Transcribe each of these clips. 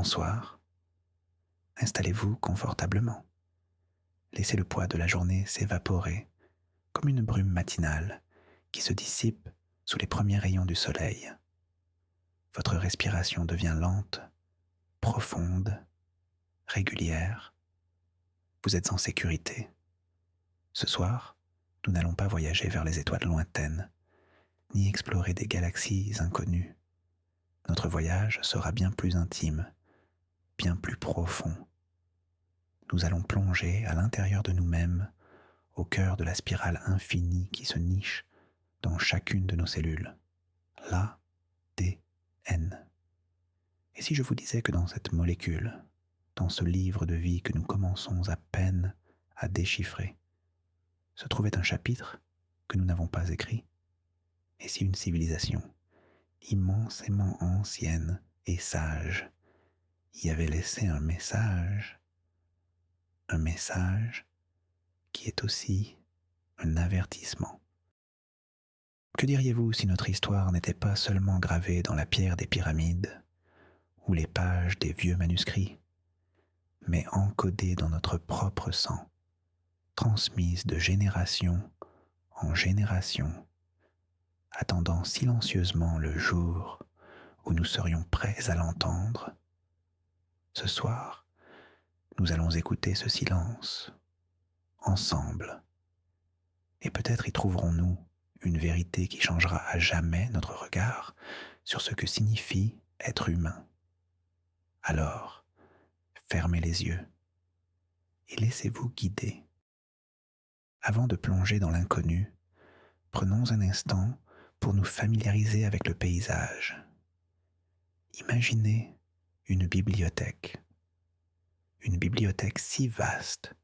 Bonsoir, installez-vous confortablement. Laissez le poids de la journée s'évaporer comme une brume matinale qui se dissipe sous les premiers rayons du soleil. Votre respiration devient lente, profonde, régulière. Vous êtes en sécurité. Ce soir, nous n'allons pas voyager vers les étoiles lointaines, ni explorer des galaxies inconnues. Notre voyage sera bien plus intime, bien plus profond. Nous allons plonger à l'intérieur de nous-mêmes, au cœur de la spirale infinie qui se niche dans chacune de nos cellules. L'ADN. Et si je vous disais que dans cette molécule, dans ce livre de vie que nous commençons à peine à déchiffrer, se trouvait un chapitre que nous n'avons pas écrit? Et si une civilisation, immensément ancienne et sage, y avait laissé un message qui est aussi un avertissement? Que diriez-vous si notre histoire n'était pas seulement gravée dans la pierre des pyramides ou les pages des vieux manuscrits, mais encodée dans notre propre sang, transmise de génération en génération, attendant silencieusement le jour où nous serions prêts à l'entendre? Ce soir, nous allons écouter ce silence, ensemble, et peut-être y trouverons-nous une vérité qui changera à jamais notre regard sur ce que signifie être humain. Alors, fermez les yeux et laissez-vous guider. Avant de plonger dans l'inconnu, prenons un instant pour nous familiariser avec le paysage. Imaginez une bibliothèque si vaste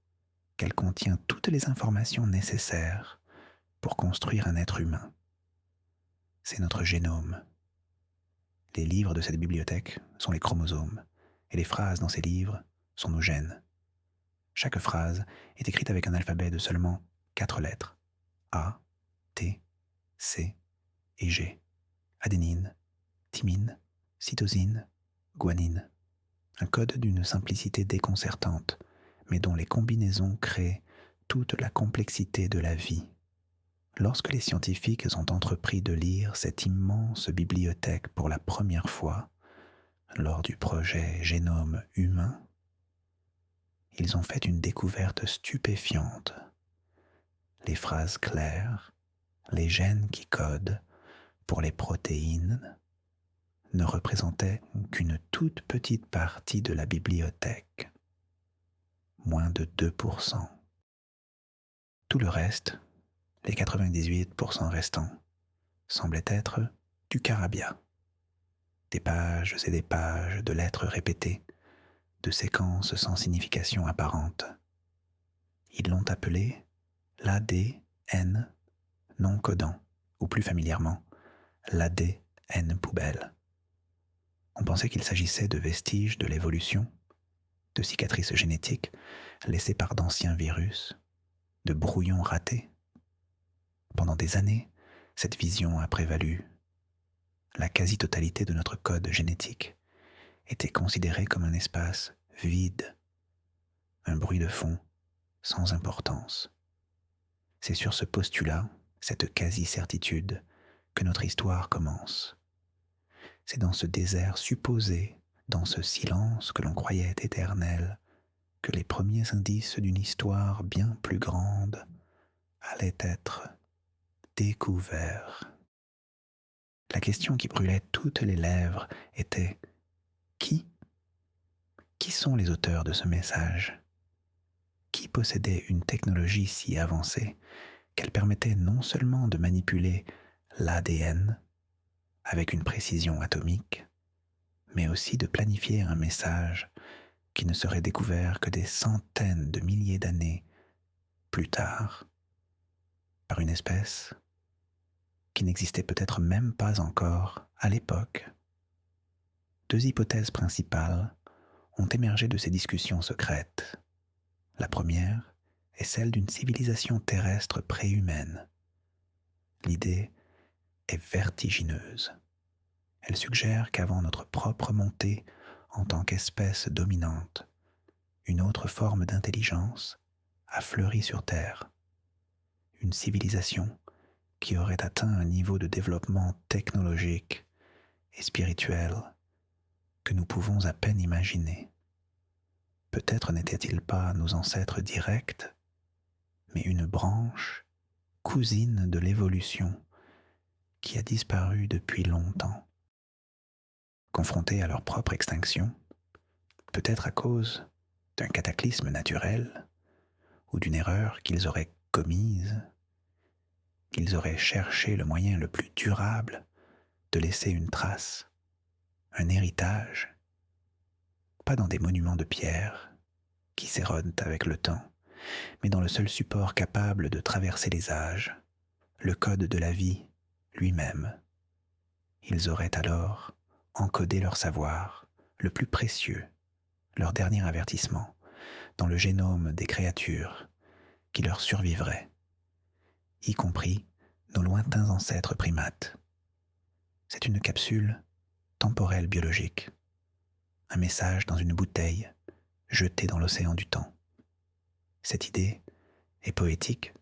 qu'elle contient toutes les informations nécessaires pour construire un être humain. C'est notre génome. Les livres de cette bibliothèque sont les chromosomes, et les phrases dans ces livres sont nos gènes. Chaque phrase est écrite avec un alphabet de seulement 4 lettres: A, T, C et G. Adénine, thymine, cytosine, guanine. Un code d'une simplicité déconcertante, mais dont les combinaisons créent toute la complexité de la vie. Lorsque les scientifiques ont entrepris de lire cette immense bibliothèque pour la première fois, lors du projet Génome humain, ils ont fait une découverte stupéfiante. Les phrases claires, les gènes qui codent pour les protéines ne représentaient qu'une toute petite partie de la bibliothèque, moins de 2%. Tout le reste, les 98% restants, semblaient être du charabia. Des pages et des pages de lettres répétées, de séquences sans signification apparente. Ils l'ont appelé l'ADN non codant, ou plus familièrement, l'ADN poubelle. On pensait qu'il s'agissait de vestiges de l'évolution, de cicatrices génétiques laissées par d'anciens virus, de brouillons ratés. Pendant des années, cette vision a prévalu. La quasi-totalité de notre code génétique était considérée comme un espace vide, un bruit de fond sans importance. C'est sur ce postulat, cette quasi-certitude, que notre histoire commence. C'est dans ce désert supposé, dans ce silence que l'on croyait éternel, que les premiers indices d'une histoire bien plus grande allaient être découverts. La question qui brûlait toutes les lèvres était: qui? Qui sont les auteurs de ce message? Qui possédait une technologie si avancée qu'elle permettait non seulement de manipuler l'ADN avec une précision atomique, mais aussi de planifier un message qui ne serait découvert que des centaines de milliers d'années plus tard, par une espèce qui n'existait peut-être même pas encore à l'époque. 2 hypothèses principales ont émergé de ces discussions secrètes. La première est celle d'une civilisation terrestre préhumaine. L'idée est vertigineuse. Elle suggère qu'avant notre propre montée en tant qu'espèce dominante, une autre forme d'intelligence a fleuri sur Terre, une civilisation qui aurait atteint un niveau de développement technologique et spirituel que nous pouvons à peine imaginer. Peut-être n'étaient-ils pas nos ancêtres directs, mais une branche cousine de l'évolution qui a disparu depuis longtemps. Confrontés à leur propre extinction, peut-être à cause d'un cataclysme naturel ou d'une erreur qu'ils auraient commise, ils auraient cherché le moyen le plus durable de laisser une trace, un héritage, pas dans des monuments de pierre qui s'érodent avec le temps, mais dans le seul support capable de traverser les âges, le code de la vie lui-même. Ils auraient alors encodé leur savoir, le plus précieux, leur dernier avertissement, dans le génome des créatures qui leur survivraient, y compris nos lointains ancêtres primates. C'est une capsule temporelle biologique, un message dans une bouteille jeté dans l'océan du temps. Cette idée est poétique,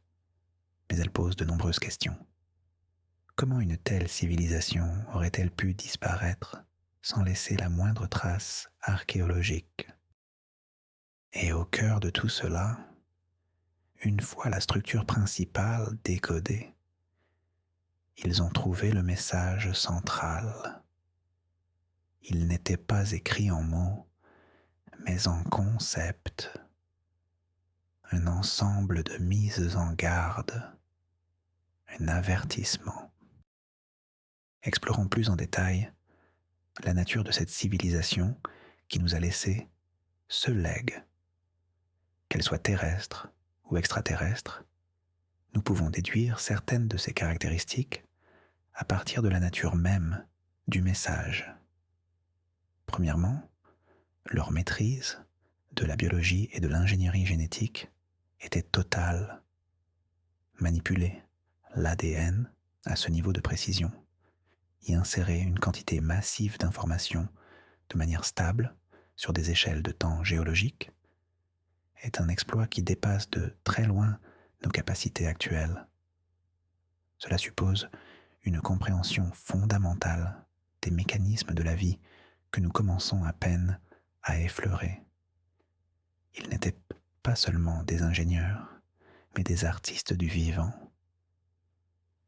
mais elle pose de nombreuses questions. Comment une telle civilisation aurait-elle pu disparaître sans laisser la moindre trace archéologique? Et au cœur de tout cela, une fois la structure principale décodée, ils ont trouvé le message central. Il n'était pas écrit en mots, mais en concepts, un ensemble de mises en garde, un avertissement. Explorons plus en détail la nature de cette civilisation qui nous a laissé ce legs. Qu'elle soit terrestre ou extraterrestre, nous pouvons déduire certaines de ses caractéristiques à partir de la nature même du message. Premièrement, leur maîtrise de la biologie et de l'ingénierie génétique était totale. Manipuler l'ADN à ce niveau de précision, y insérer une quantité massive d'informations de manière stable sur des échelles de temps géologiques, est un exploit qui dépasse de très loin nos capacités actuelles. Cela suppose une compréhension fondamentale des mécanismes de la vie que nous commençons à peine à effleurer. Ils n'étaient pas seulement des ingénieurs, mais des artistes du vivant.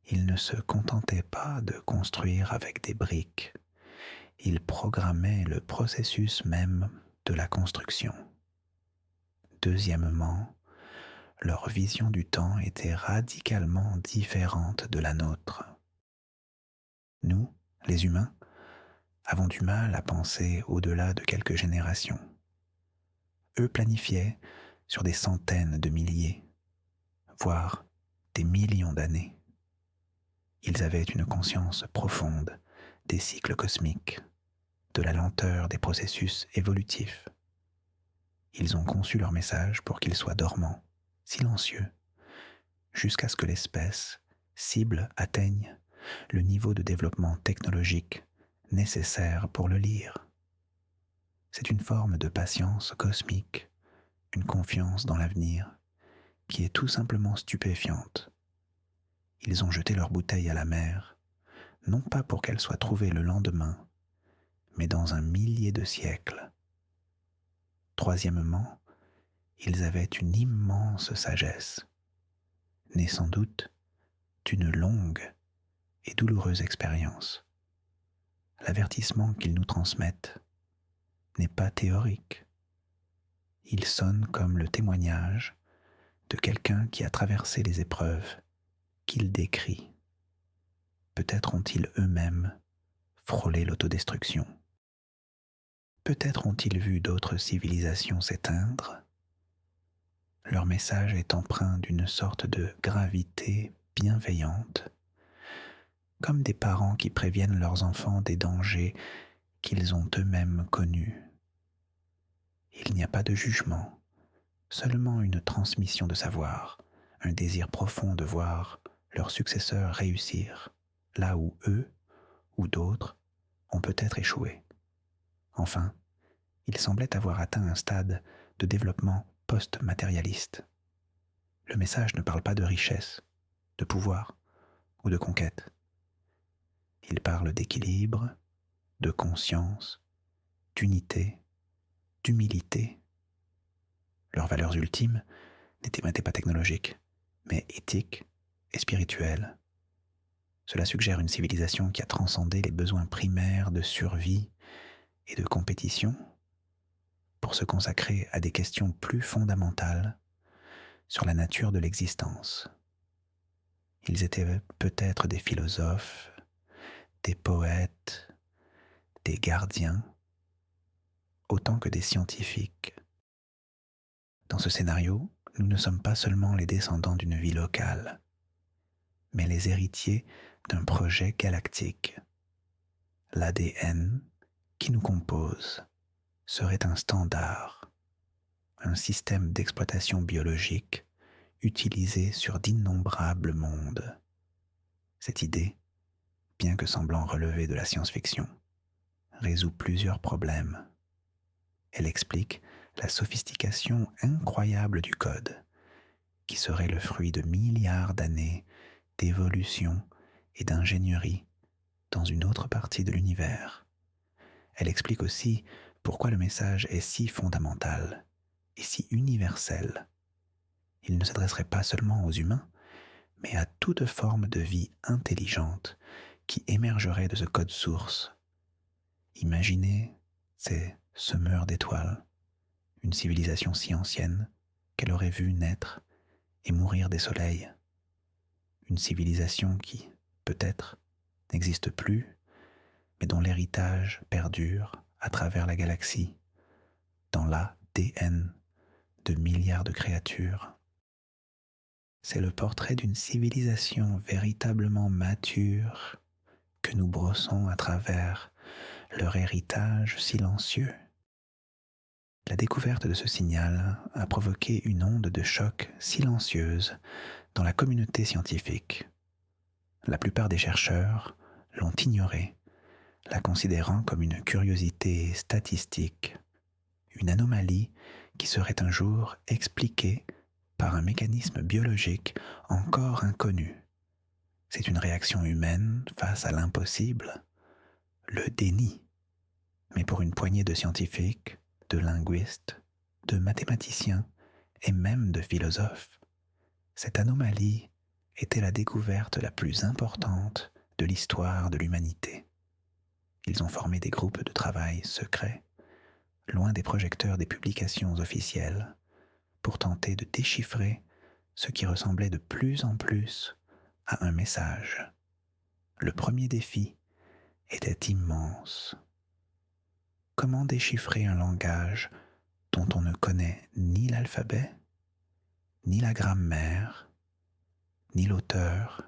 Ils ne se contentaient pas de construire avec des briques, ils programmaient le processus même de la construction. Deuxièmement, leur vision du temps était radicalement différente de la nôtre. Nous, les humains, avons du mal à penser au-delà de quelques générations. Eux planifiaient sur des centaines de milliers, voire des millions d'années. Ils avaient une conscience profonde des cycles cosmiques, de la lenteur des processus évolutifs. Ils ont conçu leur message pour qu'il soit dormant, silencieux, jusqu'à ce que l'espèce cible atteigne le niveau de développement technologique nécessaire pour le lire. C'est une forme de patience cosmique, une confiance dans l'avenir qui est tout simplement stupéfiante. Ils ont jeté leur bouteille à la mer, non pas pour qu'elle soit trouvée le lendemain, mais dans un millier de siècles. Troisièmement, ils avaient une immense sagesse, née sans doute d'une longue et douloureuse expérience. L'avertissement qu'ils nous transmettent n'est pas théorique. Il sonne comme le témoignage de quelqu'un qui a traversé les épreuves qu'il décrit. Peut-être ont-ils eux-mêmes frôlé l'autodestruction. Peut-être ont-ils vu d'autres civilisations s'éteindre. Leur message est empreint d'une sorte de gravité bienveillante, comme des parents qui préviennent leurs enfants des dangers qu'ils ont eux-mêmes connus. Il n'y a pas de jugement, seulement une transmission de savoir, un désir profond de voir leurs successeurs réussir, là où eux ou d'autres ont peut-être échoué. Enfin, il semblait avoir atteint un stade de développement post-matérialiste. Le message ne parle pas de richesse, de pouvoir ou de conquête. Il parle d'équilibre, de conscience, d'unité, d'humilité. Leurs valeurs ultimes n'étaient pas technologiques, mais éthiques et spirituelles. Cela suggère une civilisation qui a transcendé les besoins primaires de survie et de compétition pour se consacrer à des questions plus fondamentales sur la nature de l'existence. Ils étaient peut-être des philosophes, des poètes, des gardiens, autant que des scientifiques. Dans ce scénario, nous ne sommes pas seulement les descendants d'une vie locale, mais les héritiers d'un projet galactique. L'ADN qui nous compose serait un standard, un système d'exploitation biologique utilisé sur d'innombrables mondes. Cette idée, bien que semblant relever de la science-fiction, résout plusieurs problèmes. Elle explique la sophistication incroyable du code, qui serait le fruit de milliards d'années d'évolution et d'ingénierie dans une autre partie de l'univers. Elle explique aussi pourquoi le message est si fondamental et si universel. Il ne s'adresserait pas seulement aux humains, mais à toute forme de vie intelligente qui émergerait de ce code source. Imaginez ces semeurs d'étoiles, une civilisation si ancienne qu'elle aurait vu naître et mourir des soleils. Une civilisation qui, peut-être, n'existe plus, mais dont l'héritage perdure à travers la galaxie, dans l'ADN de milliards de créatures. C'est le portrait d'une civilisation véritablement mature que nous brossons à travers leur héritage silencieux. La découverte de ce signal a provoqué une onde de choc silencieuse dans la communauté scientifique. La plupart des chercheurs l'ont ignorée, la considérant comme une curiosité statistique, une anomalie qui serait un jour expliquée par un mécanisme biologique encore inconnu. C'est une réaction humaine face à l'impossible, le déni. Mais pour une poignée de scientifiques, de linguistes, de mathématiciens et même de philosophes, cette anomalie était la découverte la plus importante de l'histoire de l'humanité. Ils ont formé des groupes de travail secrets, loin des projecteurs des publications officielles, pour tenter de déchiffrer ce qui ressemblait de plus en plus à un message. Le premier défi était immense. Comment déchiffrer un langage dont on ne connaît ni l'alphabet, ni la grammaire, ni l'auteur,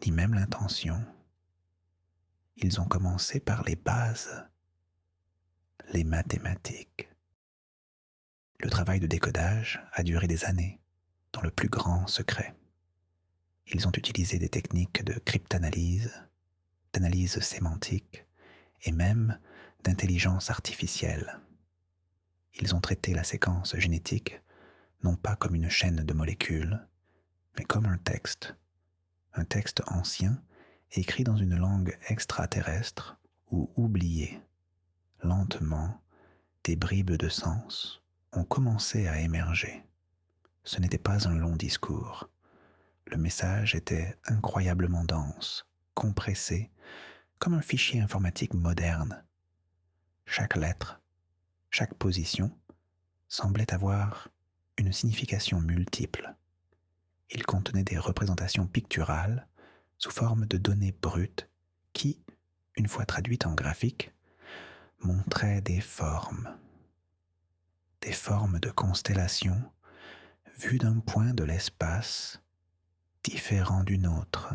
ni même l'intention? Ils ont commencé par les bases, les mathématiques. Le travail de décodage a duré des années, dans le plus grand secret. Ils ont utilisé des techniques de cryptanalyse, d'analyse sémantique et même d'intelligence artificielle. Ils ont traité la séquence génétique non pas comme une chaîne de molécules, mais comme un texte ancien écrit dans une langue extraterrestre ou oublié. Lentement, des bribes de sens ont commencé à émerger. Ce n'était pas un long discours. Le message était incroyablement dense, compressé, comme un fichier informatique moderne. Chaque lettre, chaque position semblait avoir une signification multiple. Il contenait des représentations picturales sous forme de données brutes qui, une fois traduites en graphique, montraient des formes de constellations vues d'un point de l'espace différent d'une autre.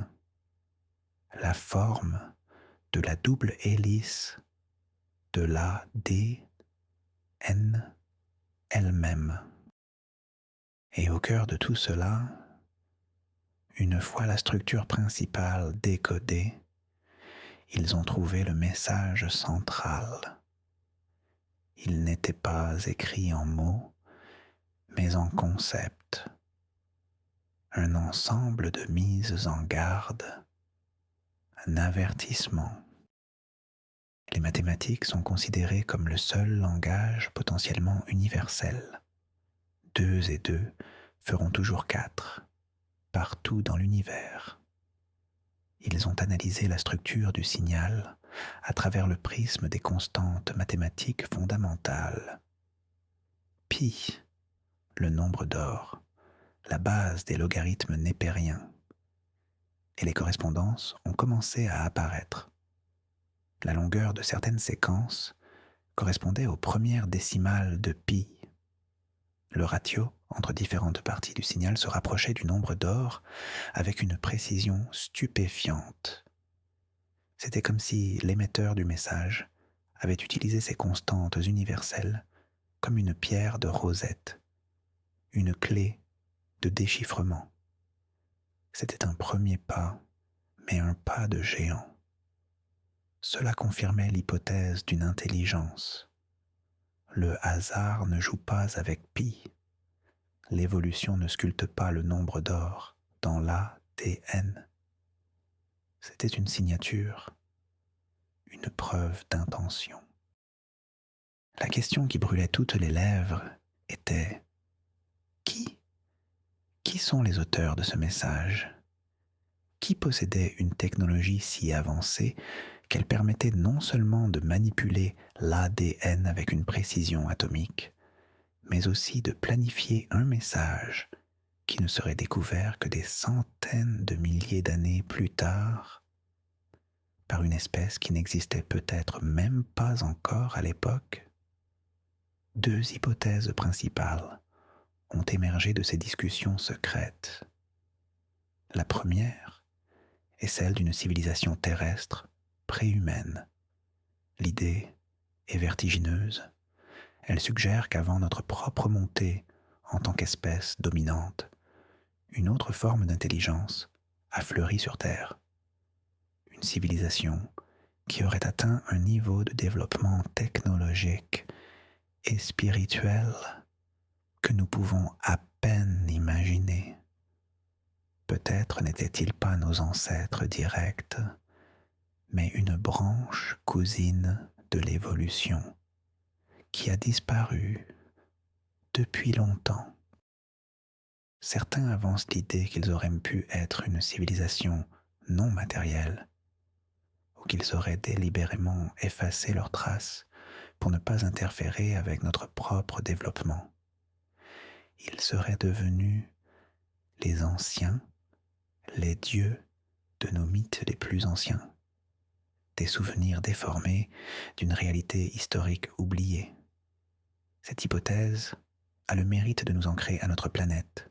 La forme de la double hélice de l'ADN elle-même. Et au cœur de tout cela, une fois la structure principale décodée, ils ont trouvé le message central. Il n'était pas écrit en mots, mais en concepts, un ensemble de mises en garde, un avertissement. Les mathématiques sont considérées comme le seul langage potentiellement universel. 2 et 2 feront toujours 4, partout dans l'univers. Ils ont analysé la structure du signal à travers le prisme des constantes mathématiques fondamentales. Pi, le nombre d'or, la base des logarithmes népériens. Et les correspondances ont commencé à apparaître. La longueur de certaines séquences correspondait aux premières décimales de pi. Le ratio entre différentes parties du signal se rapprochait du nombre d'or avec une précision stupéfiante. C'était comme si l'émetteur du message avait utilisé ces constantes universelles comme une pierre de rosette, une clé de déchiffrement. C'était un premier pas, mais un pas de géant. Cela confirmait l'hypothèse d'une intelligence. Le hasard ne joue pas avec pi. L'évolution ne sculpte pas le nombre d'or dans l'ADN. C'était une signature, une preuve d'intention. La question qui brûlait toutes les lèvres était « Qui sont les auteurs de ce message ? Qui possédait une technologie si avancée qu'elle permettait non seulement de manipuler l'ADN avec une précision atomique, mais aussi de planifier un message qui ne serait découvert que des centaines de milliers d'années plus tard par une espèce qui n'existait peut-être même pas encore à l'époque ? Deux hypothèses principales ont émergé de ces discussions secrètes. La première est celle d'une civilisation terrestre préhumaine. L'idée est vertigineuse. Elle suggère qu'avant notre propre montée en tant qu'espèce dominante, une autre forme d'intelligence a fleuri sur Terre. Une civilisation qui aurait atteint un niveau de développement technologique et spirituel que nous pouvons à peine imaginer. Peut-être n'étaient-ils pas nos ancêtres directs, mais une branche cousine de l'évolution qui a disparu depuis longtemps. Certains avancent l'idée qu'ils auraient pu être une civilisation non matérielle, ou qu'ils auraient délibérément effacé leurs traces pour ne pas interférer avec notre propre développement. Ils seraient devenus les anciens, les dieux de nos mythes les plus anciens, des souvenirs déformés d'une réalité historique oubliée. Cette hypothèse a le mérite de nous ancrer à notre planète,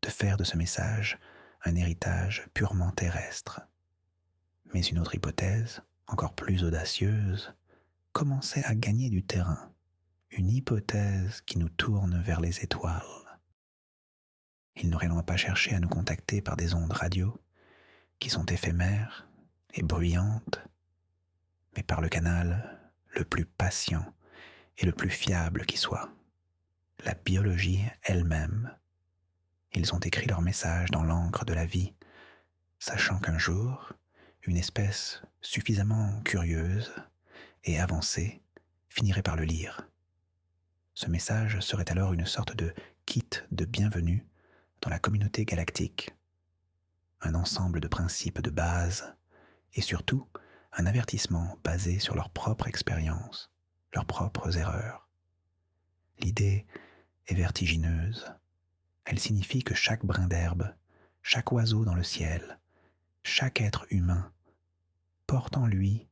de faire de ce message un héritage purement terrestre. Mais une autre hypothèse, encore plus audacieuse, commençait à gagner du terrain, une hypothèse qui nous tourne vers les étoiles. Ils n'auraient donc pas cherché à nous contacter par des ondes radio, qui sont éphémères et bruyantes, mais par le canal le plus patient et le plus fiable qui soit, la biologie elle-même. Ils ont écrit leur message dans l'encre de la vie, sachant qu'un jour, une espèce suffisamment curieuse et avancée finirait par le lire. Ce message serait alors une sorte de kit de bienvenue dans la communauté galactique, un ensemble de principes de base et surtout un avertissement basé sur leur propre expérience, leurs propres erreurs. L'idée est vertigineuse. Elle signifie que chaque brin d'herbe, chaque oiseau dans le ciel, chaque être humain porte en lui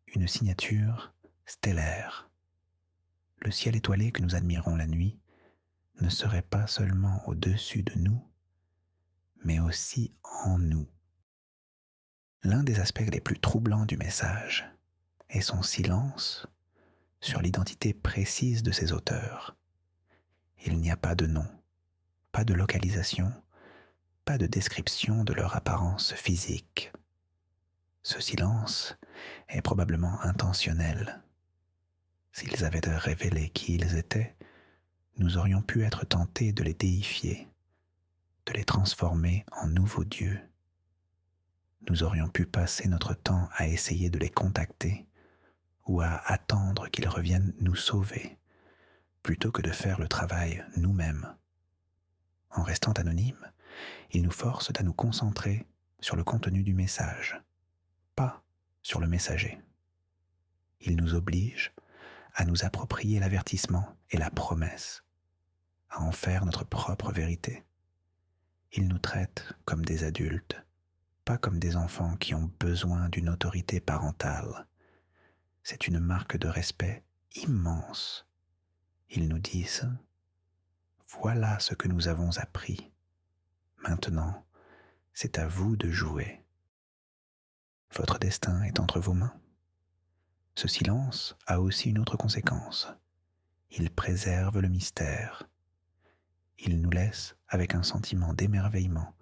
une signature stellaire. Le ciel étoilé que nous admirons la nuit ne serait pas seulement au-dessus de nous, mais aussi en nous. L'un des aspects les plus troublants du message est son silence sur l'identité précise de ses auteurs. Il n'y a pas de nom, pas de localisation, pas de description de leur apparence physique. Ce silence est probablement intentionnel. S'ils avaient révélé qui ils étaient, nous aurions pu être tentés de les déifier, de les transformer en nouveaux dieux. Nous aurions pu passer notre temps à essayer de les contacter ou à attendre qu'ils reviennent nous sauver, plutôt que de faire le travail nous-mêmes. En restant anonymes, ils nous forcent à nous concentrer sur le contenu du message, pas sur le messager. Ils nous obligent à nous approprier l'avertissement et la promesse, à en faire notre propre vérité. Ils nous traitent comme des adultes, pas comme des enfants qui ont besoin d'une autorité parentale. C'est une marque de respect immense. Ils nous disent « Voilà ce que nous avons appris. Maintenant, c'est à vous de jouer. Votre destin est entre vos mains. » Ce silence a aussi une autre conséquence. Il préserve le mystère. Il nous laisse avec un sentiment d'émerveillement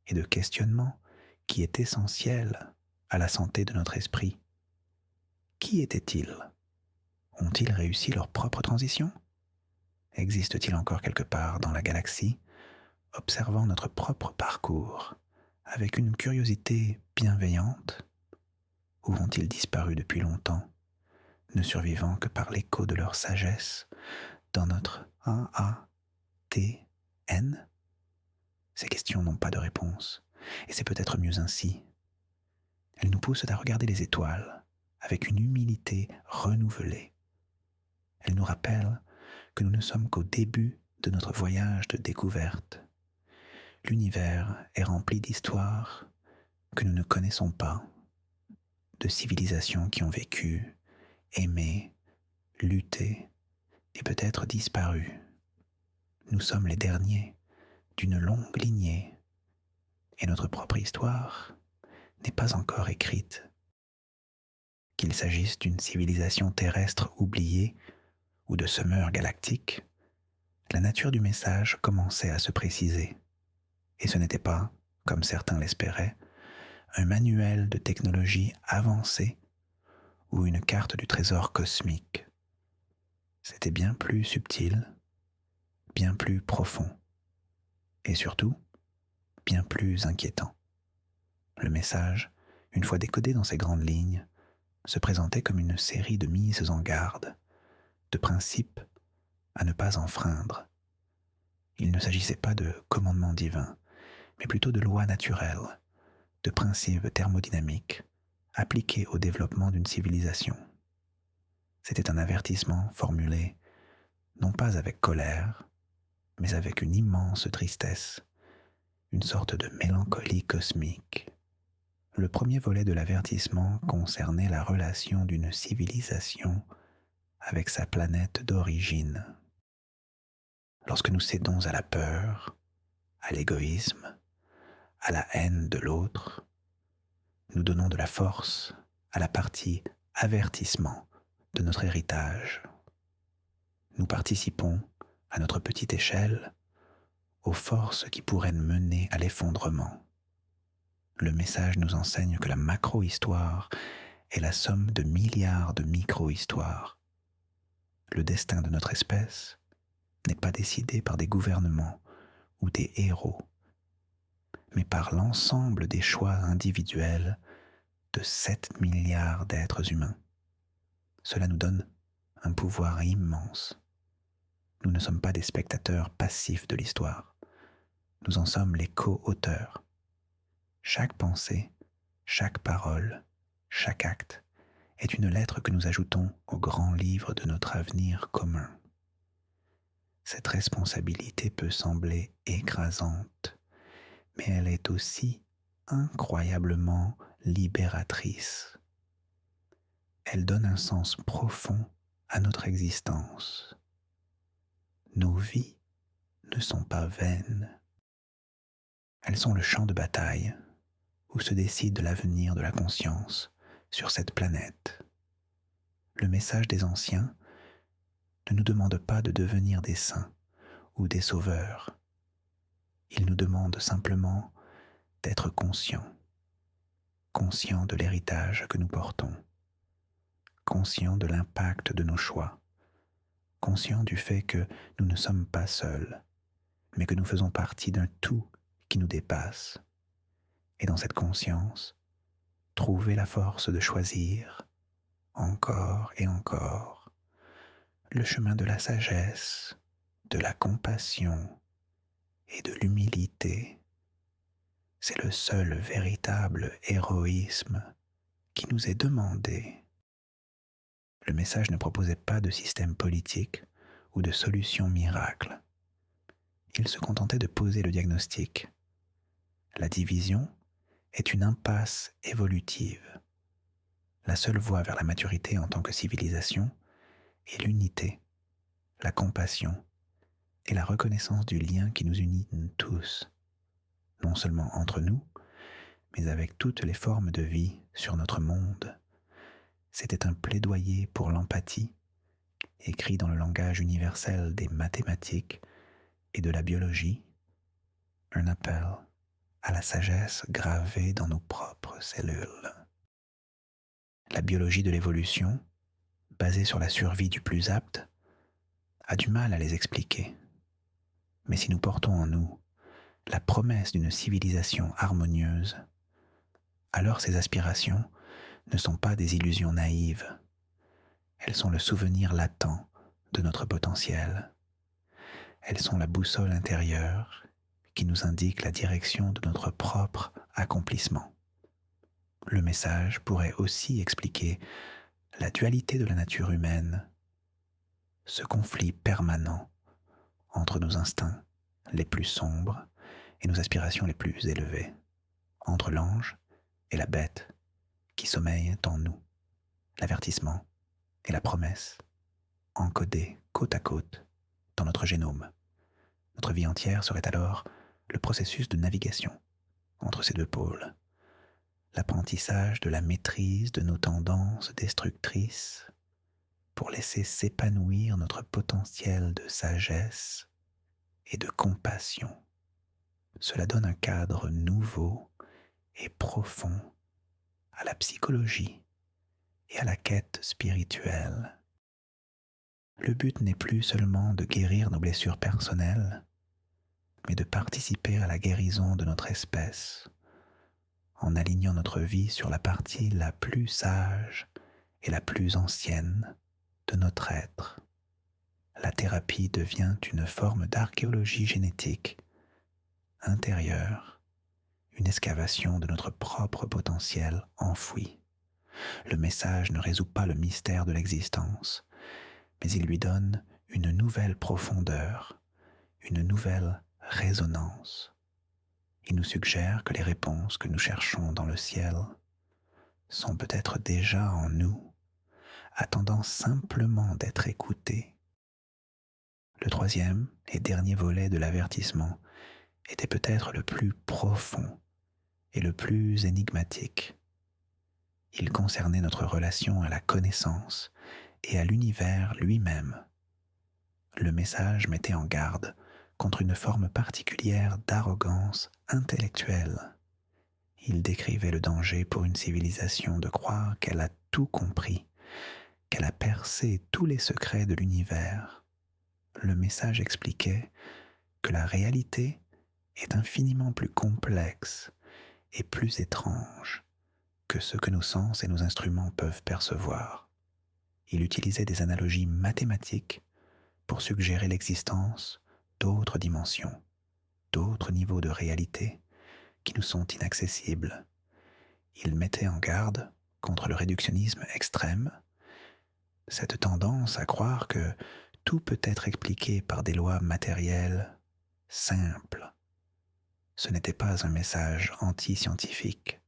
et de questionnement qui est essentiel à la santé de notre esprit. Qui étaient-ils? Ont-ils réussi leur propre transition? Existe-t-il encore quelque part dans la galaxie, observant notre propre parcours avec une curiosité bienveillante? Ou ont-ils disparu depuis longtemps, ne survivant que par l'écho de leur sagesse dans notre AATN? Ces questions n'ont pas de réponse, et c'est peut-être mieux ainsi. Elles nous poussent à regarder les étoiles avec une humilité renouvelée. Elles nous rappellent que nous ne sommes qu'au début de notre voyage de découverte. L'univers est rempli d'histoires que nous ne connaissons pas, de civilisations qui ont vécu, aimé, lutté et peut-être disparu. Nous sommes les derniers d'une longue lignée et notre propre histoire n'est pas encore écrite. Qu'il s'agisse d'une civilisation terrestre oubliée ou de semeurs galactiques, la nature du message commençait à se préciser. Et ce n'était pas, comme certains l'espéraient, un manuel de technologie avancée ou une carte du trésor cosmique. C'était bien plus subtil, bien plus profond, et surtout, bien plus inquiétant. Le message, une fois décodé dans ses grandes lignes, se présentait comme une série de mises en garde, de principes à ne pas enfreindre. Il ne s'agissait pas de commandements divins, mais plutôt de lois naturelles, de principes thermodynamiques appliqués au développement d'une civilisation. C'était un avertissement formulé non pas avec colère, mais avec une immense tristesse, une sorte de mélancolie cosmique. Le premier volet de l'avertissement concernait la relation d'une civilisation avec sa planète d'origine. Lorsque nous cédons à la peur, à l'égoïsme, à la haine de l'autre, nous donnons de la force à la partie avertissement de notre héritage. Nous participons, à notre petite échelle, aux forces qui pourraient mener à l'effondrement. Le message nous enseigne que la macro-histoire est la somme de milliards de micro-histoires. Le destin de notre espèce n'est pas décidé par des gouvernements ou des héros, mais par l'ensemble des choix individuels de 7 milliards d'êtres humains. Cela nous donne un pouvoir immense. Nous ne sommes pas des spectateurs passifs de l'histoire. Nous en sommes les co-auteurs. Chaque pensée, chaque parole, chaque acte est une lettre que nous ajoutons au grand livre de notre avenir commun. Cette responsabilité peut sembler écrasante, mais elle est aussi incroyablement libératrice. Elle donne un sens profond à notre existence. Nos vies ne sont pas vaines. Elles sont le champ de bataille où se décide l'avenir de la conscience sur cette planète. Le message des anciens ne nous demande pas de devenir des saints ou des sauveurs. Il nous demande simplement d'être conscients de l'héritage que nous portons, conscient de l'impact de nos choix, conscient du fait que nous ne sommes pas seuls, mais que nous faisons partie d'un tout qui nous dépasse. Et dans cette conscience, trouver la force de choisir, encore et encore, le chemin de la sagesse, de la compassion et de l'humilité. C'est le seul véritable héroïsme qui nous est demandé. Le message ne proposait pas de système politique ou de solution miracle. Il se contentait de poser le diagnostic. La division est une impasse évolutive. La seule voie vers la maturité en tant que civilisation est l'unité, la compassion et la reconnaissance du lien qui nous unit tous, non seulement entre nous, mais avec toutes les formes de vie sur notre monde. C'était un plaidoyer pour l'empathie, écrit dans le langage universel des mathématiques et de la biologie, un appel à la sagesse gravée dans nos propres cellules. La biologie de l'évolution, basée sur la survie du plus apte, a du mal à les expliquer. Mais si nous portons en nous la promesse d'une civilisation harmonieuse, alors ces aspirations ne sont pas des illusions naïves. Elles sont le souvenir latent de notre potentiel. Elles sont la boussole intérieure qui nous indique la direction de notre propre accomplissement. Le message pourrait aussi expliquer la dualité de la nature humaine, ce conflit permanent entre nos instincts les plus sombres et nos aspirations les plus élevées, entre l'ange et la bête qui sommeillent en nous, l'avertissement et la promesse, encodés côte à côte dans notre génome. Notre vie entière serait alors le processus de navigation entre ces deux pôles, l'apprentissage de la maîtrise de nos tendances destructrices pour laisser s'épanouir notre potentiel de sagesse et de compassion. Cela donne un cadre nouveau et profond à la psychologie et à la quête spirituelle. Le but n'est plus seulement de guérir nos blessures personnelles, mais de participer à la guérison de notre espèce, en alignant notre vie sur la partie la plus sage et la plus ancienne de notre être. La thérapie devient une forme d'archéologie génétique intérieure, une excavation de notre propre potentiel enfoui. Le message ne résout pas le mystère de l'existence, mais il lui donne une nouvelle profondeur, une nouvelle résonance. Il nous suggère que les réponses que nous cherchons dans le ciel sont peut-être déjà en nous, attendant simplement d'être écoutées. Le troisième et dernier volet de l'avertissement était peut-être le plus profond et le plus énigmatique. Il concernait notre relation à la connaissance et à l'univers lui-même. Le message mettait en garde contre une forme particulière d'arrogance intellectuelle. Il décrivait le danger pour une civilisation de croire qu'elle a tout compris, qu'elle a percé tous les secrets de l'univers. Le message expliquait que la réalité est infiniment plus complexe et plus étrange que ce que nos sens et nos instruments peuvent percevoir. Il utilisait des analogies mathématiques pour suggérer l'existence d'autres dimensions, d'autres niveaux de réalité qui nous sont inaccessibles. Il mettait en garde contre le réductionnisme extrême, cette tendance à croire que tout peut être expliqué par des lois matérielles simples. Ce n'était pas un message anti-scientifique.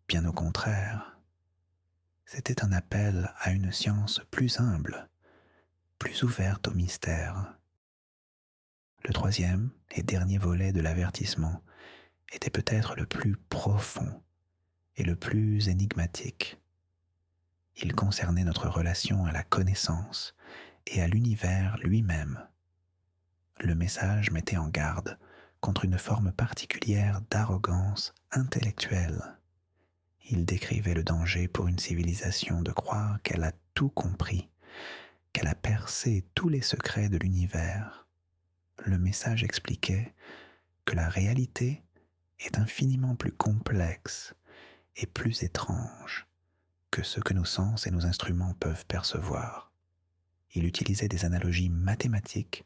Bien au contraire, c'était un appel à une science plus humble, plus ouverte au mystère. Le troisième et dernier volet de l'avertissement était peut-être le plus profond et le plus énigmatique. Il concernait notre relation à la connaissance et à l'univers lui-même. Le message mettait en garde contre une forme particulière d'arrogance intellectuelle. Il décrivait le danger pour une civilisation de croire qu'elle a tout compris, qu'elle a percé tous les secrets de l'univers. Le message expliquait que la réalité est infiniment plus complexe et plus étrange que ce que nos sens et nos instruments peuvent percevoir. Il utilisait des analogies mathématiques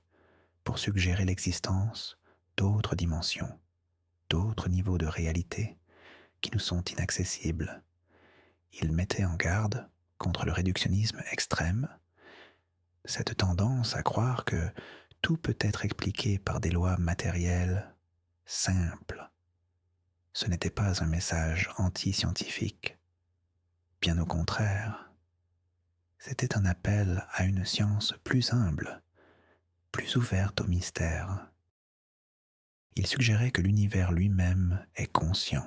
pour suggérer l'existence d'autres dimensions, d'autres niveaux de réalité qui nous sont inaccessibles. Il mettait en garde contre le réductionnisme extrême, cette tendance à croire que tout peut être expliqué par des lois matérielles simples. Ce n'était pas un message anti-scientifique. Bien au contraire, c'était un appel à une science plus humble, plus ouverte au mystère. Il suggérait que l'univers lui-même est conscient,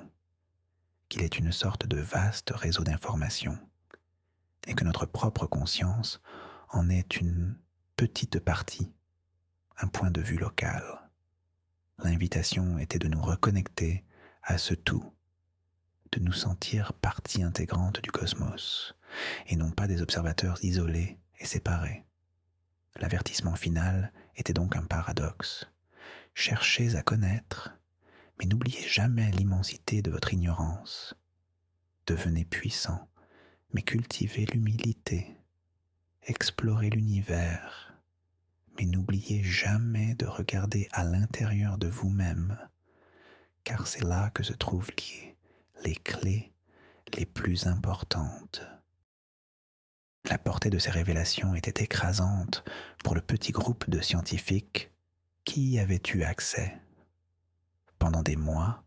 qu'il est une sorte de vaste réseau d'informations, et que notre propre conscience en est une petite partie, un point de vue local. L'invitation était de nous reconnecter à ce tout, de nous sentir partie intégrante du cosmos, et non pas des observateurs isolés et séparés. L'avertissement final était donc un paradoxe. Cherchez à connaître, mais n'oubliez jamais l'immensité de votre ignorance. Devenez puissant, mais cultivez l'humilité. Explorez l'univers, mais n'oubliez jamais de regarder à l'intérieur de vous-même, car c'est là que se trouvent les clés les plus importantes. La portée de ces révélations était écrasante pour le petit groupe de scientifiques qui y avaient eu accès. Pendant des mois,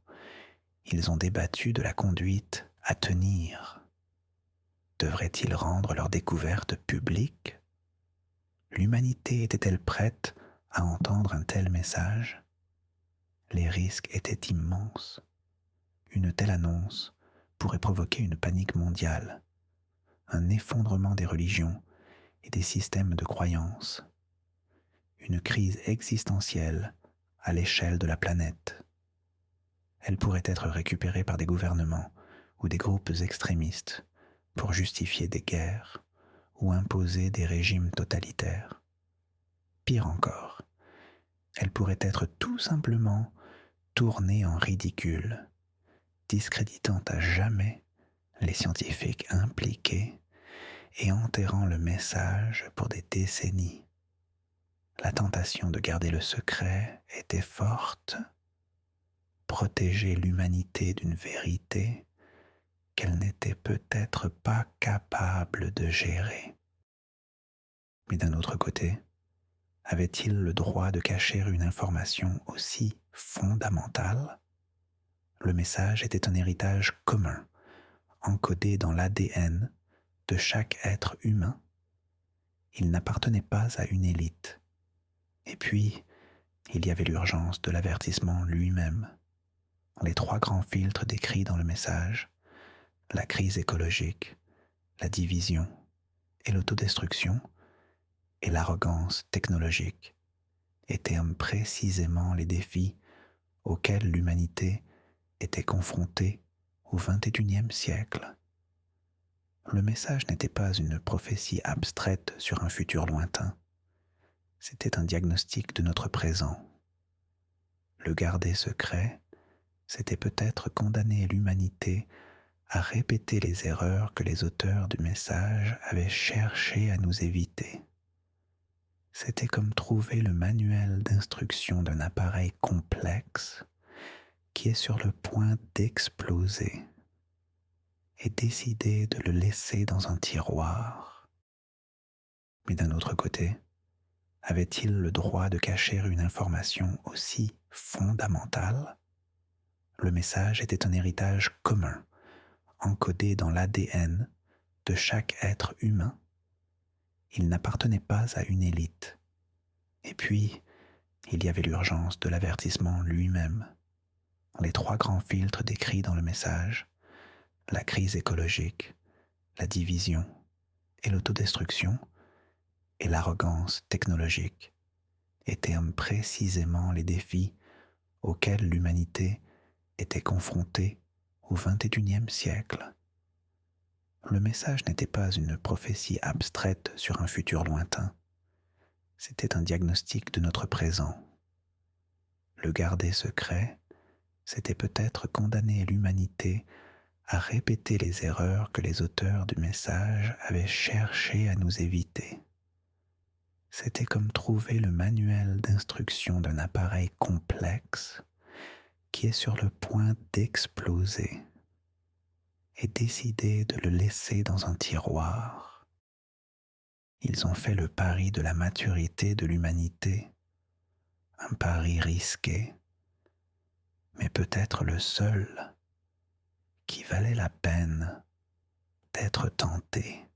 ils ont débattu de la conduite à tenir. Devraient-ils rendre leur découverte publique? L'humanité était-elle prête à entendre un tel message? Les risques étaient immenses. Une telle annonce pourrait provoquer une panique mondiale, un effondrement des religions et des systèmes de croyances, une crise existentielle à l'échelle de la planète. Elle pourrait être récupérée par des gouvernements ou des groupes extrémistes pour justifier des guerres ou imposer des régimes totalitaires. Pire encore, elle pourrait être tout simplement tournée en ridicule, discréditant à jamais les scientifiques impliqués et enterrant le message pour des décennies. La tentation de garder le secret était forte. Protéger l'humanité d'une vérité qu'elle n'était peut-être pas capable de gérer. Mais d'un autre côté, avait-il le droit de cacher une information aussi fondamentale? Le message était un héritage commun, encodé dans l'ADN de chaque être humain. Il n'appartenait pas à une élite. Et puis, il y avait l'urgence de l'avertissement lui-même. Les trois grands filtres décrits dans le message, la crise écologique, la division et l'autodestruction, et l'arrogance technologique, étaient précisément les défis auxquels l'humanité était confrontée au XXIe siècle. Le message n'était pas une prophétie abstraite sur un futur lointain. C'était un diagnostic de notre présent. Le garder secret, c'était peut-être condamner l'humanité à répéter les erreurs que les auteurs du message avaient cherché à nous éviter. C'était comme trouver le manuel d'instruction d'un appareil complexe qui est sur le point d'exploser et décider de le laisser dans un tiroir. Mais d'un autre côté, avait-il le droit de cacher une information aussi fondamentale? Le message était un héritage commun, encodé dans l'ADN de chaque être humain. Il n'appartenait pas à une élite. Et puis, il y avait l'urgence de l'avertissement lui-même. Les trois grands filtres décrits dans le message, la crise écologique, la division et l'autodestruction, et l'arrogance technologique, étaient précisément les défis auxquels l'humanité était confrontée au XXIe siècle. Le message n'était pas une prophétie abstraite sur un futur lointain. C'était un diagnostic de notre présent. Le garder secret, c'était peut-être condamner l'humanité à répéter les erreurs que les auteurs du message avaient cherché à nous éviter. C'était comme trouver le manuel d'instruction d'un appareil complexe qui est sur le point d'exploser et décider de le laisser dans un tiroir. Ils ont fait le pari de la maturité de l'humanité, un pari risqué, mais peut-être le seul qui valait la peine d'être tenté.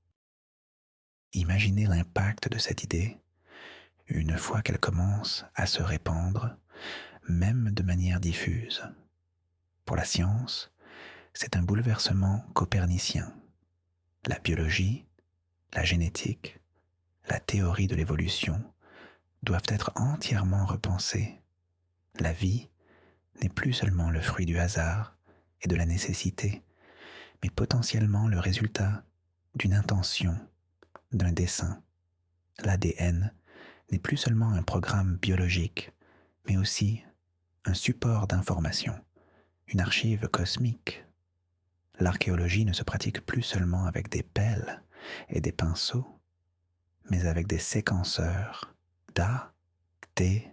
Imaginez l'impact de cette idée une fois qu'elle commence à se répandre, même de manière diffuse. Pour la science, c'est un bouleversement copernicien. La biologie, la génétique, la théorie de l'évolution doivent être entièrement repensées. La vie n'est plus seulement le fruit du hasard et de la nécessité, mais potentiellement le résultat d'une intention, d'un dessein. L'ADN n'est plus seulement un programme biologique, mais aussi un support d'information, une archive cosmique. L'archéologie ne se pratique plus seulement avec des pelles et des pinceaux, mais avec des séquenceurs d'ADN.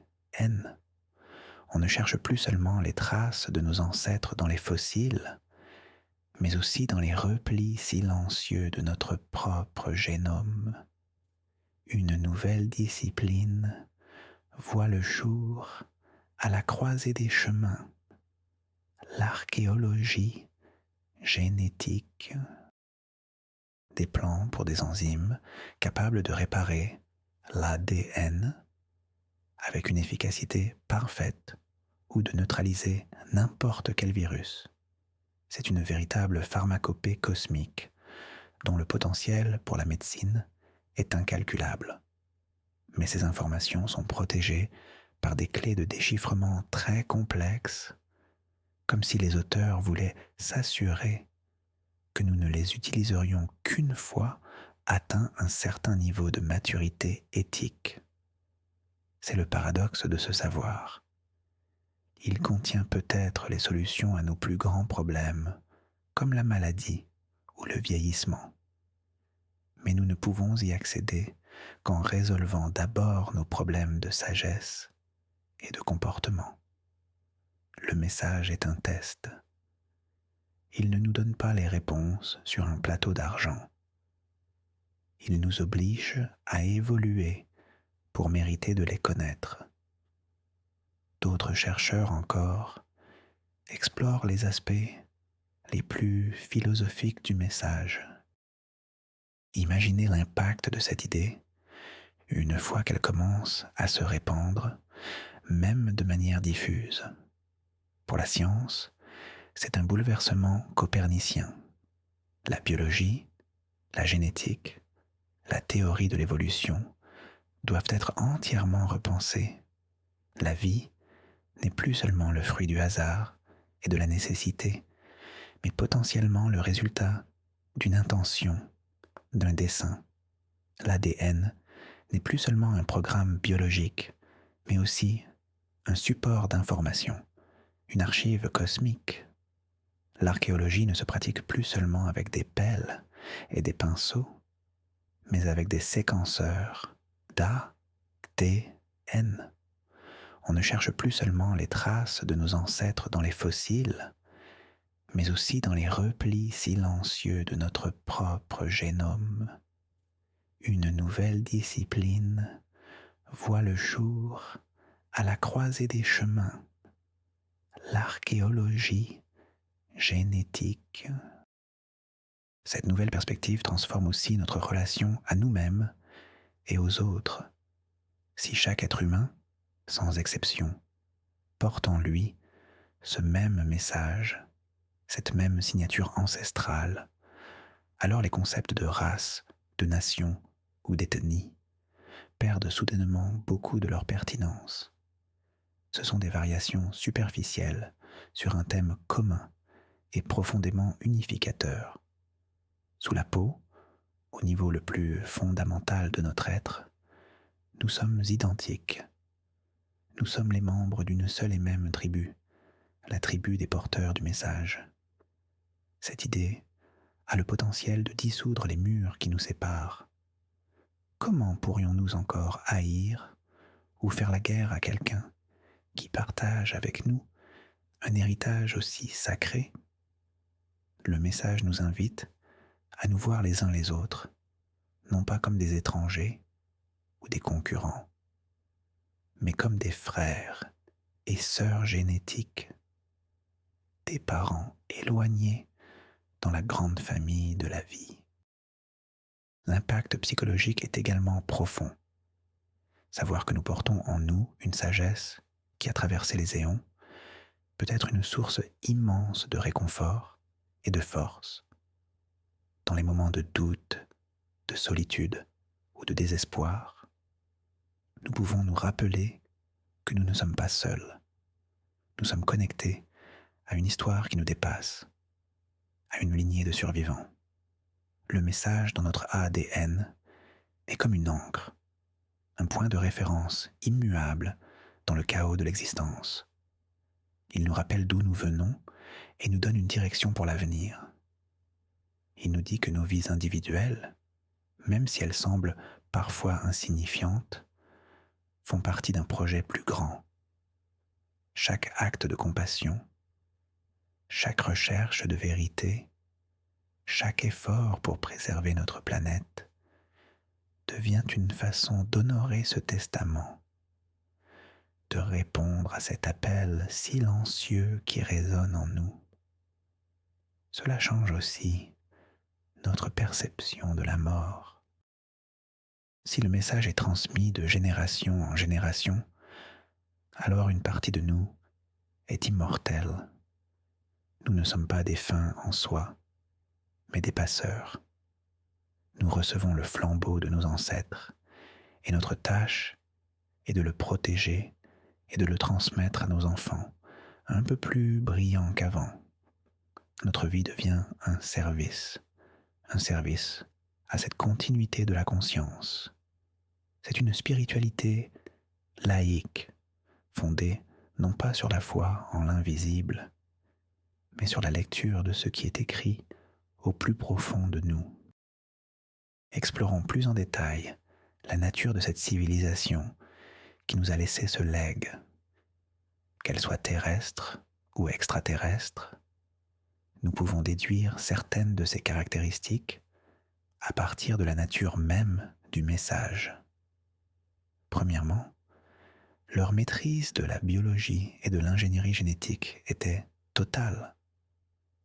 On ne cherche plus seulement les traces de nos ancêtres dans les fossiles, mais aussi dans les replis silencieux de notre propre génome. Une nouvelle discipline voit le jour à la croisée des chemins, l'archéologie génétique. Des plans pour des enzymes capables de réparer l'ADN avec une efficacité parfaite ou de neutraliser n'importe quel virus. C'est une véritable pharmacopée cosmique dont le potentiel pour la médecine est incalculable. Mais ces informations sont protégées par des clés de déchiffrement très complexes, comme si les auteurs voulaient s'assurer que nous ne les utiliserions qu'une fois atteint un certain niveau de maturité éthique. C'est le paradoxe de ce savoir. Il contient peut-être les solutions à nos plus grands problèmes, comme la maladie ou le vieillissement. Mais nous ne pouvons y accéder qu'en résolvant d'abord nos problèmes de sagesse et de comportement. Le message est un test. Il ne nous donne pas les réponses sur un plateau d'argent. Il nous oblige à évoluer pour mériter de les connaître. D'autres chercheurs encore explorent les aspects les plus philosophiques du message. Imaginez l'impact de cette idée une fois qu'elle commence à se répandre, même de manière diffuse. Pour la science, c'est un bouleversement copernicien. La biologie, la génétique, la théorie de l'évolution doivent être entièrement repensées. La vie n'est plus seulement le fruit du hasard et de la nécessité, mais potentiellement le résultat d'une intention, d'un dessein. L'ADN n'est plus seulement un programme biologique, mais aussi un support d'information, une archive cosmique. L'archéologie ne se pratique plus seulement avec des pelles et des pinceaux, mais avec des séquenceurs d'ADN. On ne cherche plus seulement les traces de nos ancêtres dans les fossiles, mais aussi dans les replis silencieux de notre propre génome. Une nouvelle discipline voit le jour à la croisée des chemins, l'archéologie génétique. Cette nouvelle perspective transforme aussi notre relation à nous-mêmes et aux autres. Si chaque être humain, sans exception, porte en lui ce même message, cette même signature ancestrale, alors les concepts de race, de nation ou d'ethnie perdent soudainement beaucoup de leur pertinence. Ce sont des variations superficielles sur un thème commun et profondément unificateur, Sous la peau, au niveau le plus fondamental de notre être, nous sommes identiques. Nous sommes les membres d'une seule et même tribu, la tribu des porteurs du message. Cette idée a le potentiel de dissoudre les murs qui nous séparent. Comment pourrions-nous encore haïr ou faire la guerre à quelqu'un qui partage avec nous un héritage aussi sacré? Le message nous invite à nous voir les uns les autres, non pas comme des étrangers ou des concurrents, mais comme des frères et sœurs génétiques, des parents éloignés dans la grande famille de la vie. L'impact psychologique est également profond. Savoir que nous portons en nous une sagesse qui a traversé les éons peut être une source immense de réconfort et de force dans les moments de doute, de solitude ou de désespoir. Nous pouvons nous rappeler que nous ne sommes pas seuls. Nous sommes connectés à une histoire qui nous dépasse, à une lignée de survivants. Le message dans notre ADN est comme une encre, un point de référence immuable dans le chaos de l'existence. Il nous rappelle d'où nous venons et nous donne une direction pour l'avenir. Il nous dit que nos vies individuelles, même si elles semblent parfois insignifiantes, font partie d'un projet plus grand. Chaque acte de compassion, chaque recherche de vérité, chaque effort pour préserver notre planète devient une façon d'honorer ce testament, de répondre à cet appel silencieux qui résonne en nous. Cela change aussi notre perception de la mort. Si le message est transmis de génération en génération, alors une partie de nous est immortelle. Nous ne sommes pas des fins en soi, mais des passeurs. Nous recevons le flambeau de nos ancêtres, et notre tâche est de le protéger et de le transmettre à nos enfants, un peu plus brillant qu'avant. Notre vie devient un service à cette continuité de la conscience. C'est une spiritualité laïque, fondée non pas sur la foi en l'invisible, mais sur la lecture de ce qui est écrit au plus profond de nous. Explorons plus en détail la nature de cette civilisation qui nous a laissé ce legs. Qu'elle soit terrestre ou extraterrestre, nous pouvons déduire certaines de ses caractéristiques à partir de la nature même du message. Premièrement, leur maîtrise de la biologie et de l'ingénierie génétique était totale.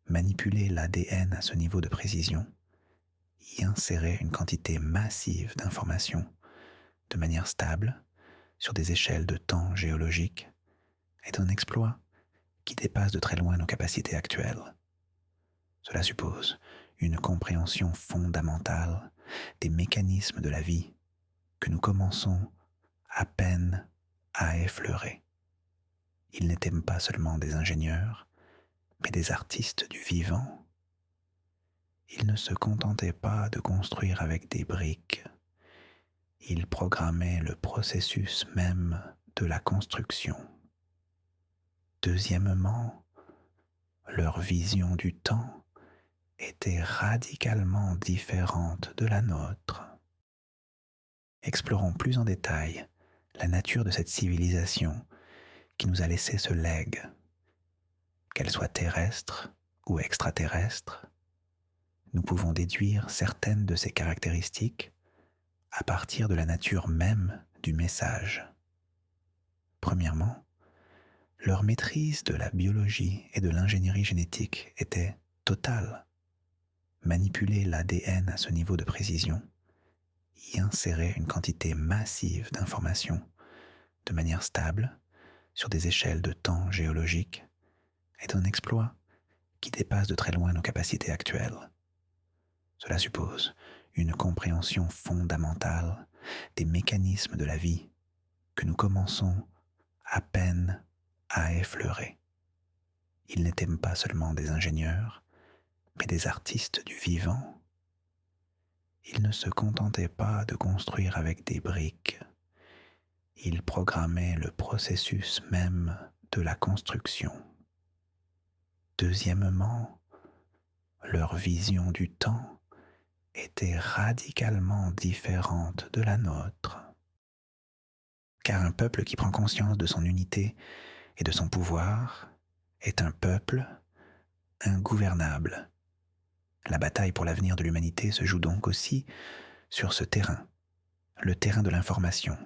Manipuler l'ADN à ce niveau de précision, y insérer une quantité massive d'informations de manière stable sur des échelles de temps géologiques est un exploit qui dépasse de très loin nos capacités actuelles. Cela suppose une compréhension fondamentale des mécanismes de la vie que nous commençons à peine à effleurer. Ils n'étaient pas seulement des ingénieurs, mais des artistes du vivant. Ils ne se contentaient pas de construire avec des briques. Ils programmaient le processus même de la construction. Deuxièmement, leur vision du temps était radicalement différente de la nôtre. Explorons plus en détail la nature de cette civilisation qui nous a laissé ce legs. Qu'elle soit terrestre ou extraterrestre, nous pouvons déduire certaines de ses caractéristiques à partir de la nature même du message. Premièrement, leur maîtrise de la biologie et de l'ingénierie génétique était totale. Manipuler l'ADN à ce niveau de précision, y insérer une quantité massive d'informations de manière stable sur des échelles de temps géologiques est un exploit qui dépasse de très loin nos capacités actuelles. Cela suppose une compréhension fondamentale des mécanismes de la vie que nous commençons à peine à effleurer. Ils n'étaient pas seulement des ingénieurs, mais des artistes du vivant. il ne se contentait pas de construire avec des briques, il programmait le processus même de la construction. Deuxièmement, leur vision du temps était radicalement différente de la nôtre. Car un peuple qui prend conscience de son unité et de son pouvoir est un peuple ingouvernable. La bataille pour l'avenir de l'humanité se joue donc aussi sur ce terrain, le terrain de l'information,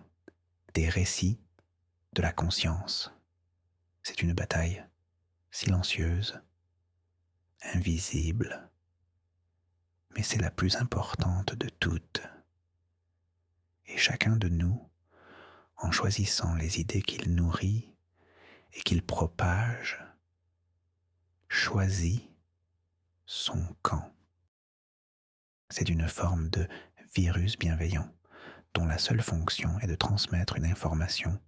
des récits, de la conscience. C'est une bataille silencieuse, invisible, mais c'est la plus importante de toutes. Et chacun de nous, en choisissant les idées qu'il nourrit et qu'il propage, choisit son camp. C'est une forme de virus bienveillant dont la seule fonction est de transmettre une information,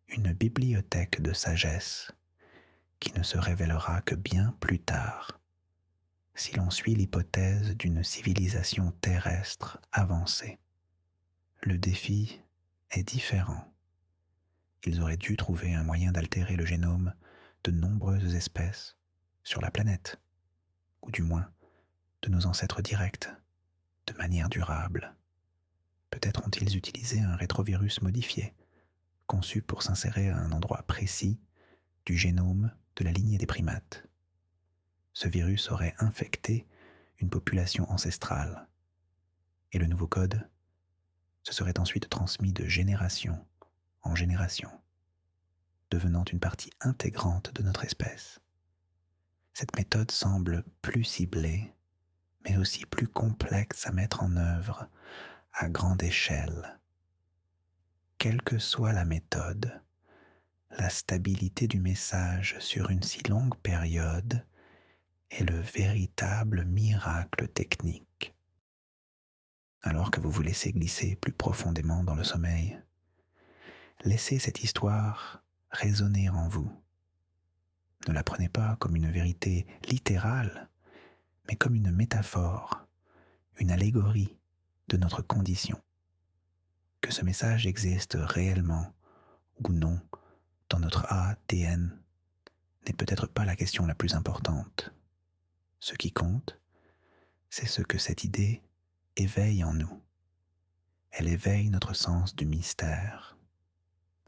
une bibliothèque de sagesse qui ne se révélera que bien plus tard si l'on suit l'hypothèse d'une civilisation terrestre avancée. Le défi est différent. Ils auraient dû trouver un moyen d'altérer le génome de nombreuses espèces sur la planète, ou du moins de nos ancêtres directs, de manière durable. Peut-être ont-ils utilisé un rétrovirus modifié, conçu pour s'insérer à un endroit précis du génome de la lignée des primates. Ce virus aurait infecté une population ancestrale, et le nouveau code se serait ensuite transmis de génération en génération, devenant une partie intégrante de notre espèce. Cette méthode semble plus ciblée, mais aussi plus complexe à mettre en œuvre à grande échelle. Quelle que soit la méthode, la stabilité du message sur une si longue période est le véritable miracle technique. Alors que vous vous laissez glisser plus profondément dans le sommeil, laissez cette histoire résonner en vous. Ne la prenez pas comme une vérité littérale, mais comme une métaphore, une allégorie de notre condition. Que ce message existe réellement ou non dans notre ADN n'est peut-être pas la question la plus importante. Ce qui compte, c'est ce que cette idée éveille en nous. Elle éveille notre sens du mystère.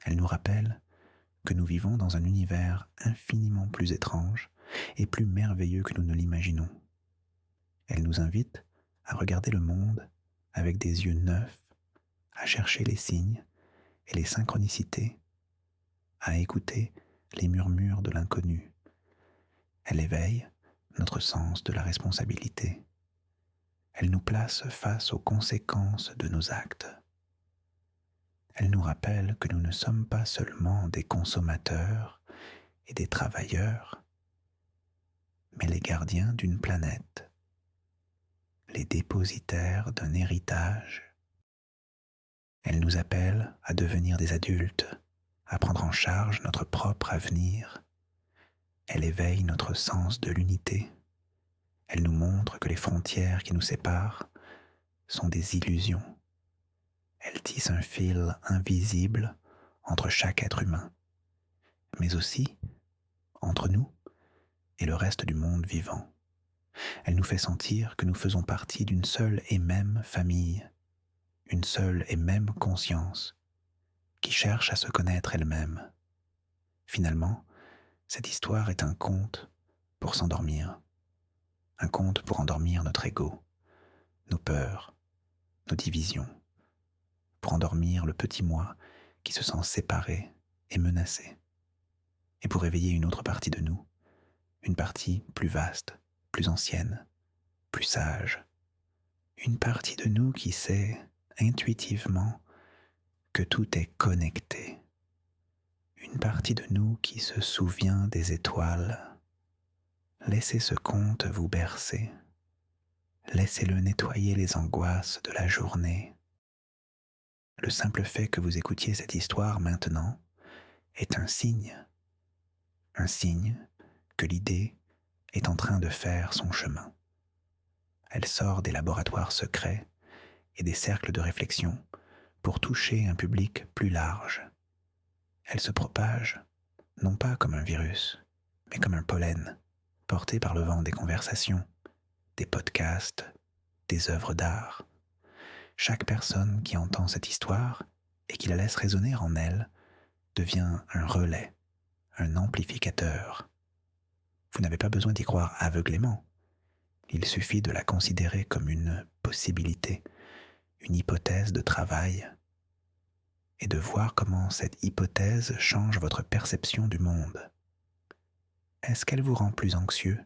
Elle nous rappelle que nous vivons dans un univers infiniment plus étrange et plus merveilleux que nous ne l'imaginons. Elle nous invite à regarder le monde avec des yeux neufs, à chercher les signes et les synchronicités, à écouter les murmures de l'inconnu. Elle éveille notre sens de la responsabilité. Elle nous place face aux conséquences de nos actes. Elle nous rappelle que nous ne sommes pas seulement des consommateurs et des travailleurs, mais les gardiens d'une planète, les dépositaires d'un héritage. Elle nous appelle à devenir des adultes, à prendre en charge notre propre avenir. Elle éveille notre sens de l'unité. Elle nous montre que les frontières qui nous séparent sont des illusions. Elle tisse un fil invisible entre chaque être humain, mais aussi entre nous et le reste du monde vivant. Elle nous fait sentir que nous faisons partie d'une seule et même famille, une seule et même conscience qui cherche à se connaître elle-même. Finalement, cette histoire est un conte pour s'endormir, un conte pour endormir notre ego, nos peurs, nos divisions, pour endormir le petit moi qui se sent séparé et menacé, et pour éveiller une autre partie de nous, une partie plus vaste, plus ancienne, plus sage, une partie de nous qui sait intuitivement que tout est connecté, une partie de nous qui se souvient des étoiles. Laissez ce conte vous bercer, laissez-le nettoyer les angoisses de la journée. Le simple fait que vous écoutiez cette histoire maintenant est un signe que l'idée est en train de faire son chemin. Elle sort des laboratoires secrets et des cercles de réflexion pour toucher un public plus large. Elle se propage, non pas comme un virus, mais comme un pollen, porté par le vent des conversations, des podcasts, des œuvres d'art. Chaque personne qui entend cette histoire et qui la laisse résonner en elle devient un relais, un amplificateur. Vous n'avez pas besoin d'y croire aveuglément. Il suffit de la considérer comme une possibilité, une hypothèse de travail, et de voir comment cette hypothèse change votre perception du monde. Est-ce qu'elle vous rend plus anxieux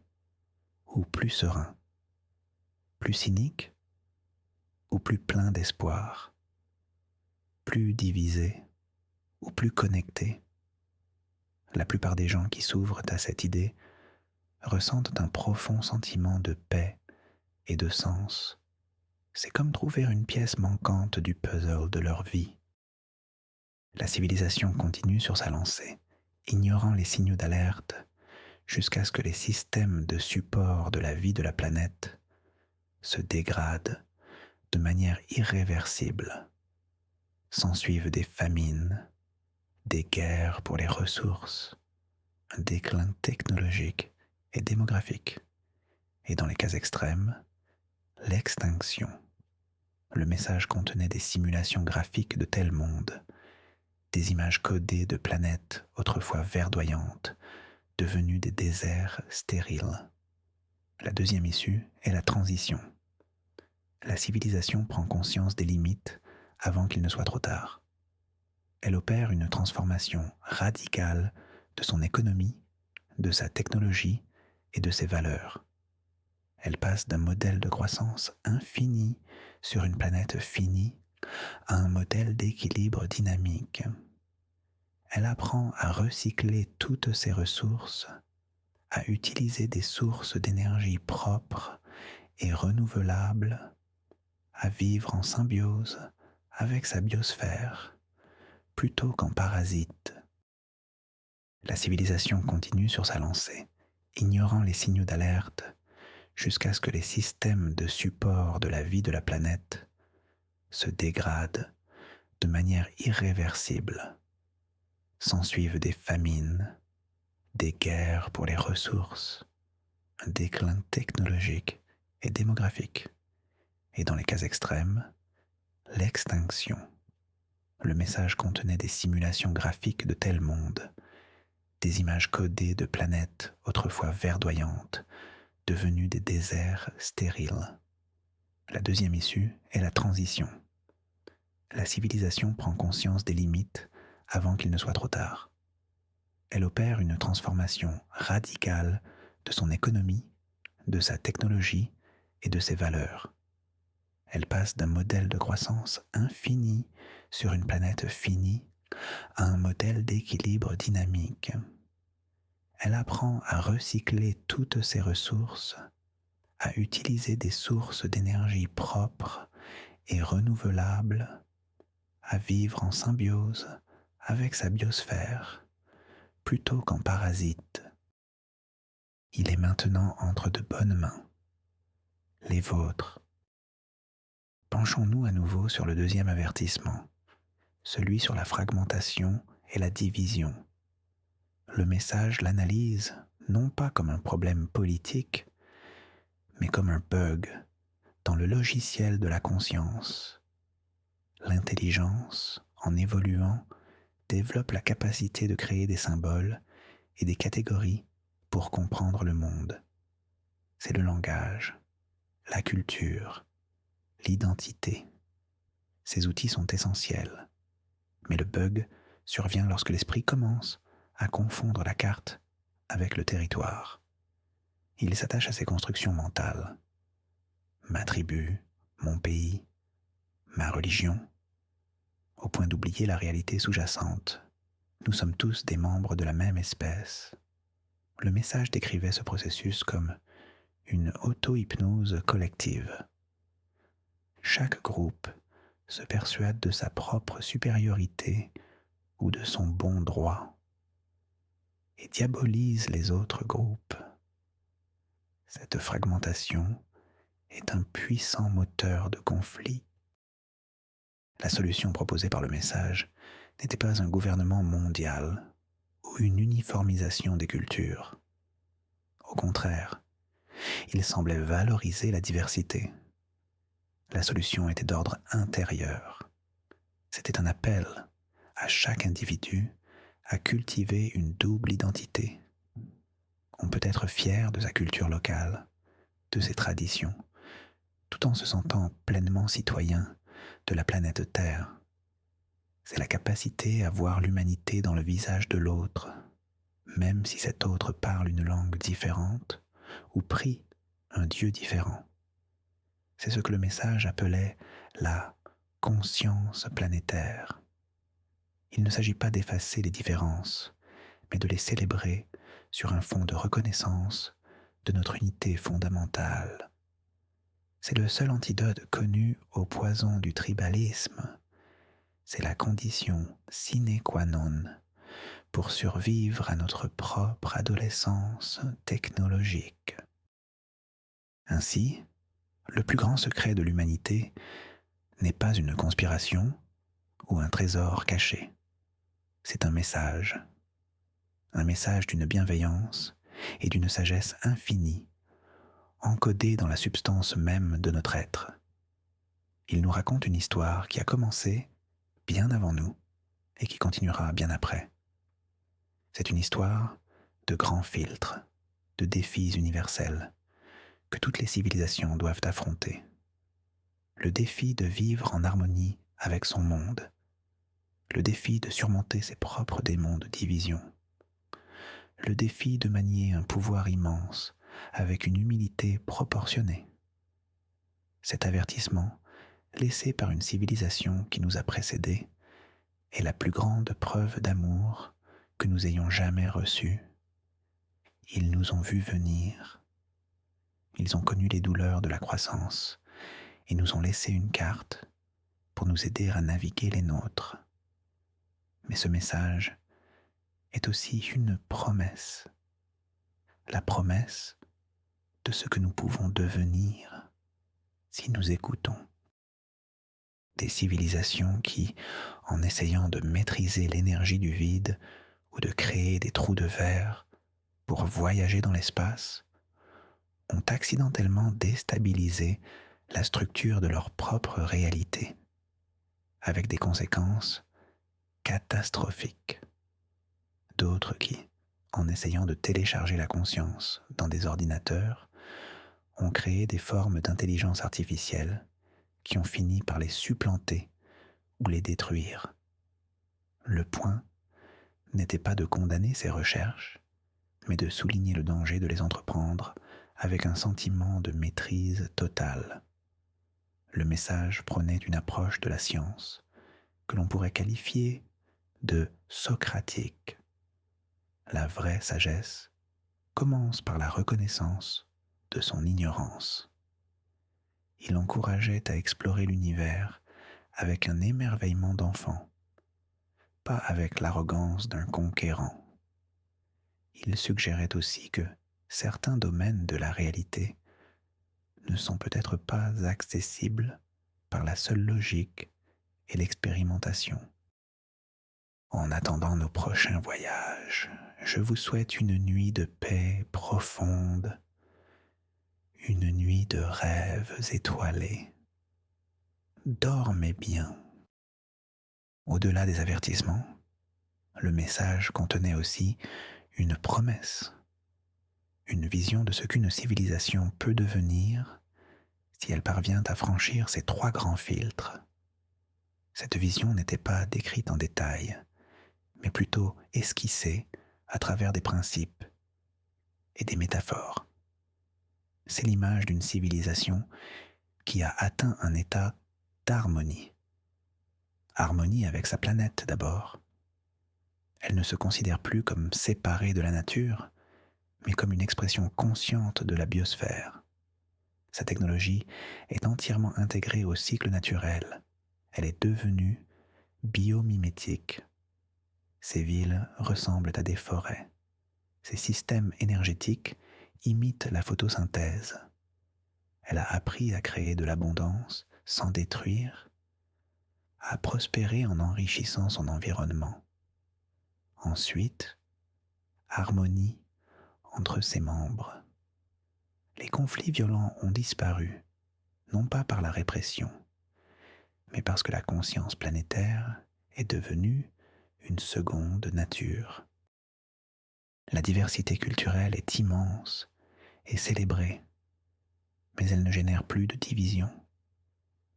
ou plus serein, plus cynique ou plus plein d'espoir, plus divisé ou plus connecté? La plupart des gens qui s'ouvrent à cette idée ressentent un profond sentiment de paix et de sens. C'est comme trouver une pièce manquante du puzzle de leur vie. La civilisation continue sur sa lancée, ignorant les signaux d'alerte jusqu'à ce que les systèmes de support de la vie de la planète se dégradent de manière irréversible. S'ensuivent des famines, des guerres pour les ressources, un déclin technologique et démographique, et dans les cas extrêmes, l'extinction. Le message contenait des simulations graphiques de tel monde, des images codées de planètes autrefois verdoyantes, devenues des déserts stériles. La deuxième issue est la transition. La civilisation prend conscience des limites avant qu'il ne soit trop tard. Elle opère une transformation radicale de son économie, de sa technologie et de ses valeurs. Elle passe d'un modèle de croissance infinie sur une planète finie à un modèle d'équilibre dynamique. Elle apprend à recycler toutes ses ressources, à utiliser des sources d'énergie propres et renouvelables, à vivre en symbiose avec sa biosphère, plutôt qu'en parasite. La civilisation continue sur sa lancée, ignorant les signaux d'alerte jusqu'à ce que les systèmes de support de la vie de la planète se dégradent de manière irréversible. S'ensuivent des famines, des guerres pour les ressources, un déclin technologique et démographique, et dans les cas extrêmes, l'extinction. Le message contenait des simulations graphiques de tel monde, des images codées de planètes autrefois verdoyantes, devenues des déserts stériles. La deuxième issue est la transition. La civilisation prend conscience des limites avant qu'il ne soit trop tard. Elle opère une transformation radicale de son économie, de sa technologie et de ses valeurs. Elle passe d'un modèle de croissance infinie sur une planète finie à un modèle d'équilibre dynamique. Elle apprend à recycler toutes ses ressources, à utiliser des sources d'énergie propres et renouvelables, à vivre en symbiose avec sa biosphère, plutôt qu'en parasite. Il est maintenant entre de bonnes mains, les vôtres. Penchons-nous à nouveau sur le deuxième avertissement, celui sur la fragmentation et la division. Le message l'analyse non pas comme un problème politique, mais comme un bug dans le logiciel de la conscience. L'intelligence, en évoluant, développe la capacité de créer des symboles et des catégories pour comprendre le monde. C'est le langage, la culture, l'identité. Ces outils sont essentiels, mais le bug survient lorsque l'esprit commence à confondre la carte avec le territoire. Il s'attache à ses constructions mentales. Ma tribu, mon pays, ma religion, au point d'oublier la réalité sous-jacente. Nous sommes tous des membres de la même espèce. Le message décrivait ce processus comme une auto-hypnose collective. Chaque groupe se persuade de sa propre supériorité ou de son bon droit et diabolise les autres groupes. Cette fragmentation est un puissant moteur de conflit La solution proposée par le message n'était pas un gouvernement mondial ou une uniformisation des cultures. Au contraire, il semblait valoriser la diversité. La solution était d'ordre intérieur. C'était un appel à chaque individu à cultiver une double identité. On peut être fier de sa culture locale, de ses traditions, tout en se sentant pleinement citoyen de la planète Terre. C'est la capacité à voir l'humanité dans le visage de l'autre, même si cet autre parle une langue différente ou prie un Dieu différent. C'est ce que le message appelait la conscience planétaire. Il ne s'agit pas d'effacer les différences, mais de les célébrer sur un fond de reconnaissance de notre unité fondamentale. C'est le seul antidote connu au poison du tribalisme. C'est la condition sine qua non pour survivre à notre propre adolescence technologique. Ainsi, le plus grand secret de l'humanité n'est pas une conspiration ou un trésor caché. C'est un message d'une bienveillance et d'une sagesse infinie, encodée dans la substance même de notre être. Il nous raconte une histoire qui a commencé bien avant nous et qui continuera bien après. C'est une histoire de grands filtres, de défis universels que toutes les civilisations doivent affronter. Le défi de vivre en harmonie avec son monde, le défi de surmonter ses propres démons de division, le défi de manier un pouvoir immense avec une humilité proportionnée. Cet avertissement, laissé par une civilisation qui nous a précédés, est la plus grande preuve d'amour que nous ayons jamais reçue. Ils nous ont vus venir. Ils ont connu les douleurs de la croissance et nous ont laissé une carte pour nous aider à naviguer les nôtres. Mais ce message est aussi une promesse, la promesse de ce que nous pouvons devenir si nous écoutons. Des civilisations qui, en essayant de maîtriser l'énergie du vide ou de créer des trous de verre pour voyager dans l'espace, ont accidentellement déstabilisé la structure de leur propre réalité, avec des conséquences catastrophiques. D'autres qui, en essayant de télécharger la conscience dans des ordinateurs, ont créé des formes d'intelligence artificielle qui ont fini par les supplanter ou les détruire. Le point n'était pas de condamner ces recherches, mais de souligner le danger de les entreprendre avec un sentiment de maîtrise totale. Le message prônait une approche de la science que l'on pourrait qualifier de socratique. La vraie sagesse commence par la reconnaissance de son ignorance. Il encourageait à explorer l'univers avec un émerveillement d'enfant, pas avec l'arrogance d'un conquérant. Il suggérait aussi que certains domaines de la réalité ne sont peut-être pas accessibles par la seule logique et l'expérimentation. En attendant nos prochains voyages, je vous souhaite une nuit de paix profonde, une nuit de rêves étoilés. Dormez bien. Au-delà des avertissements, le message contenait aussi une promesse, une vision de ce qu'une civilisation peut devenir si elle parvient à franchir ces 3 grands filtres. Cette vision n'était pas décrite en détail, mais plutôt esquissée à travers des principes et des métaphores. C'est l'image d'une civilisation qui a atteint un état d'harmonie. Harmonie avec sa planète d'abord. Elle ne se considère plus comme séparée de la nature, mais comme une expression consciente de la biosphère. Sa technologie est entièrement intégrée au cycle naturel. Elle est devenue biomimétique. Ses villes ressemblent à des forêts. Ses systèmes énergétiques imitent la photosynthèse. Elle a appris à créer de l'abondance sans détruire, à prospérer en enrichissant son environnement. Ensuite, harmonie entre ses membres. Les conflits violents ont disparu, non pas par la répression, mais parce que la conscience planétaire est devenue une seconde nature. La diversité culturelle est immense et célébrée, mais elle ne génère plus de division.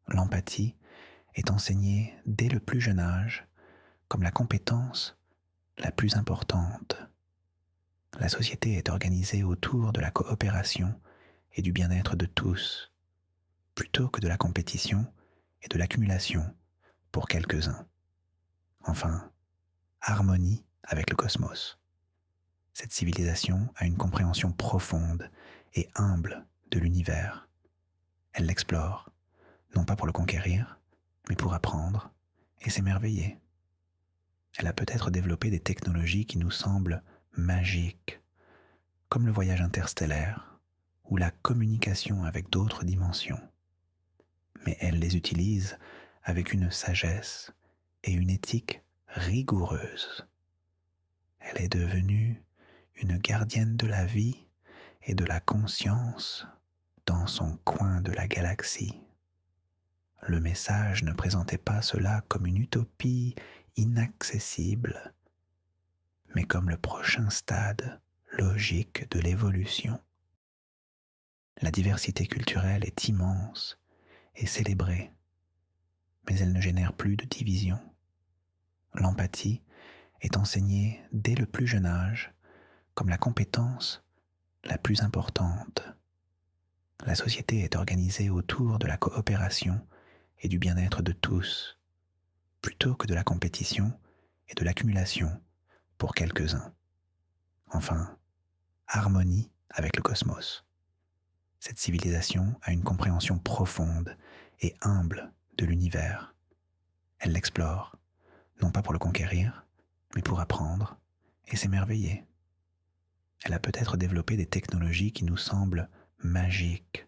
L'empathie est enseignée dès le plus jeune âge comme la compétence la plus importante. La société est organisée autour de la coopération et du bien-être de tous, plutôt que de la compétition et de l'accumulation pour quelques-uns. Enfin, harmonie avec le cosmos. Cette civilisation a une compréhension profonde et humble de l'univers. Elle l'explore, non pas pour le conquérir, mais pour apprendre et s'émerveiller. Elle a peut-être développé des technologies qui nous semblent magiques, comme le voyage interstellaire ou la communication avec d'autres dimensions. Mais elle les utilise avec une sagesse et une éthique rigoureuse. Elle est devenue une gardienne de la vie et de la conscience dans son coin de la galaxie. Le message ne présentait pas cela comme une utopie inaccessible, mais comme le prochain stade logique de l'évolution. La diversité culturelle est immense et célébrée, mais elle ne génère plus de division. L'empathie est enseignée dès le plus jeune âge comme la compétence la plus importante. La société est organisée autour de la coopération et du bien-être de tous, plutôt que de la compétition et de l'accumulation pour quelques-uns. Enfin, harmonie avec le cosmos. Cette civilisation a une compréhension profonde et humble de l'univers. Elle l'explore, non pas pour le conquérir, mais pour apprendre et s'émerveiller. Elle a peut-être développé des technologies qui nous semblent magiques,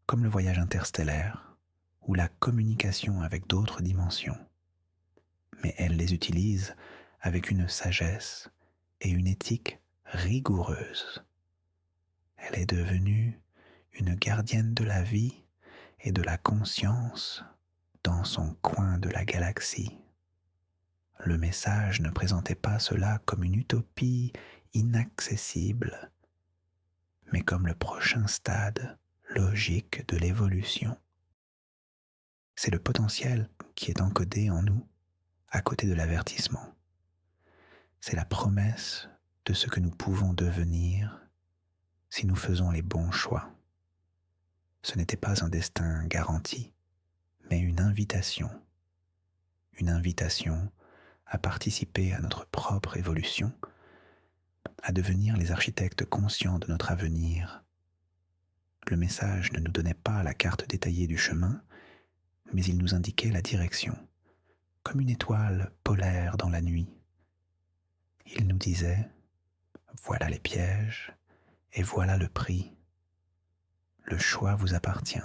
comme le voyage interstellaire ou la communication avec d'autres dimensions. Mais elle les utilise avec une sagesse et une éthique rigoureuse. Elle est devenue une gardienne de la vie et de la conscience dans son coin de la galaxie. Le message ne présentait pas cela comme une utopie inaccessible, mais comme le prochain stade logique de l'évolution. C'est le potentiel qui est encodé en nous, à côté de l'avertissement. C'est la promesse de ce que nous pouvons devenir si nous faisons les bons choix. Ce n'était pas un destin garanti, mais une invitation à participer à notre propre évolution, à devenir les architectes conscients de notre avenir. Le message ne nous donnait pas la carte détaillée du chemin, mais il nous indiquait la direction, comme une étoile polaire dans la nuit. Il nous disait « Voilà les pièges et voilà le prix. Le choix vous appartient.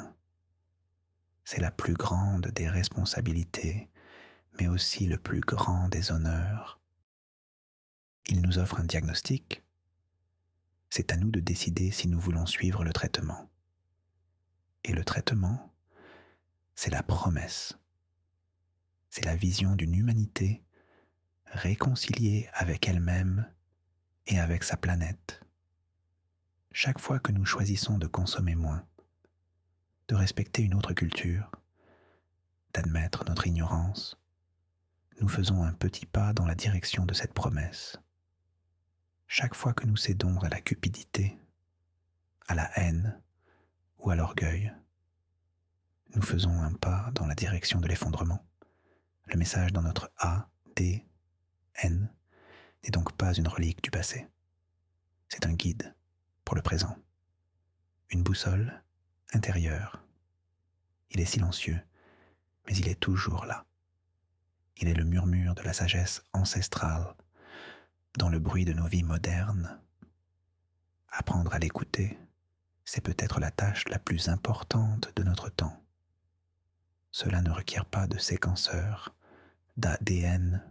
C'est la plus grande des responsabilités, mais aussi le plus grand des honneurs. » Il nous offre un diagnostic. C'est à nous de décider si nous voulons suivre le traitement. Et le traitement, c'est la promesse. C'est la vision d'une humanité réconciliée avec elle-même et avec sa planète. Chaque fois que nous choisissons de consommer moins, de respecter une autre culture, d'admettre notre ignorance, nous faisons un petit pas dans la direction de cette promesse. Chaque fois que nous cédons à la cupidité, à la haine ou à l'orgueil, nous faisons un pas dans la direction de l'effondrement. Le message dans notre A, D, N n'est donc pas une relique du passé. C'est un guide pour le présent. Une boussole intérieure. Il est silencieux, mais il est toujours là. Il est le murmure de la sagesse ancestrale dans le bruit de nos vies modernes. Apprendre à l'écouter, c'est peut-être la tâche la plus importante de notre temps. Cela ne requiert pas de séquenceurs, d'ADN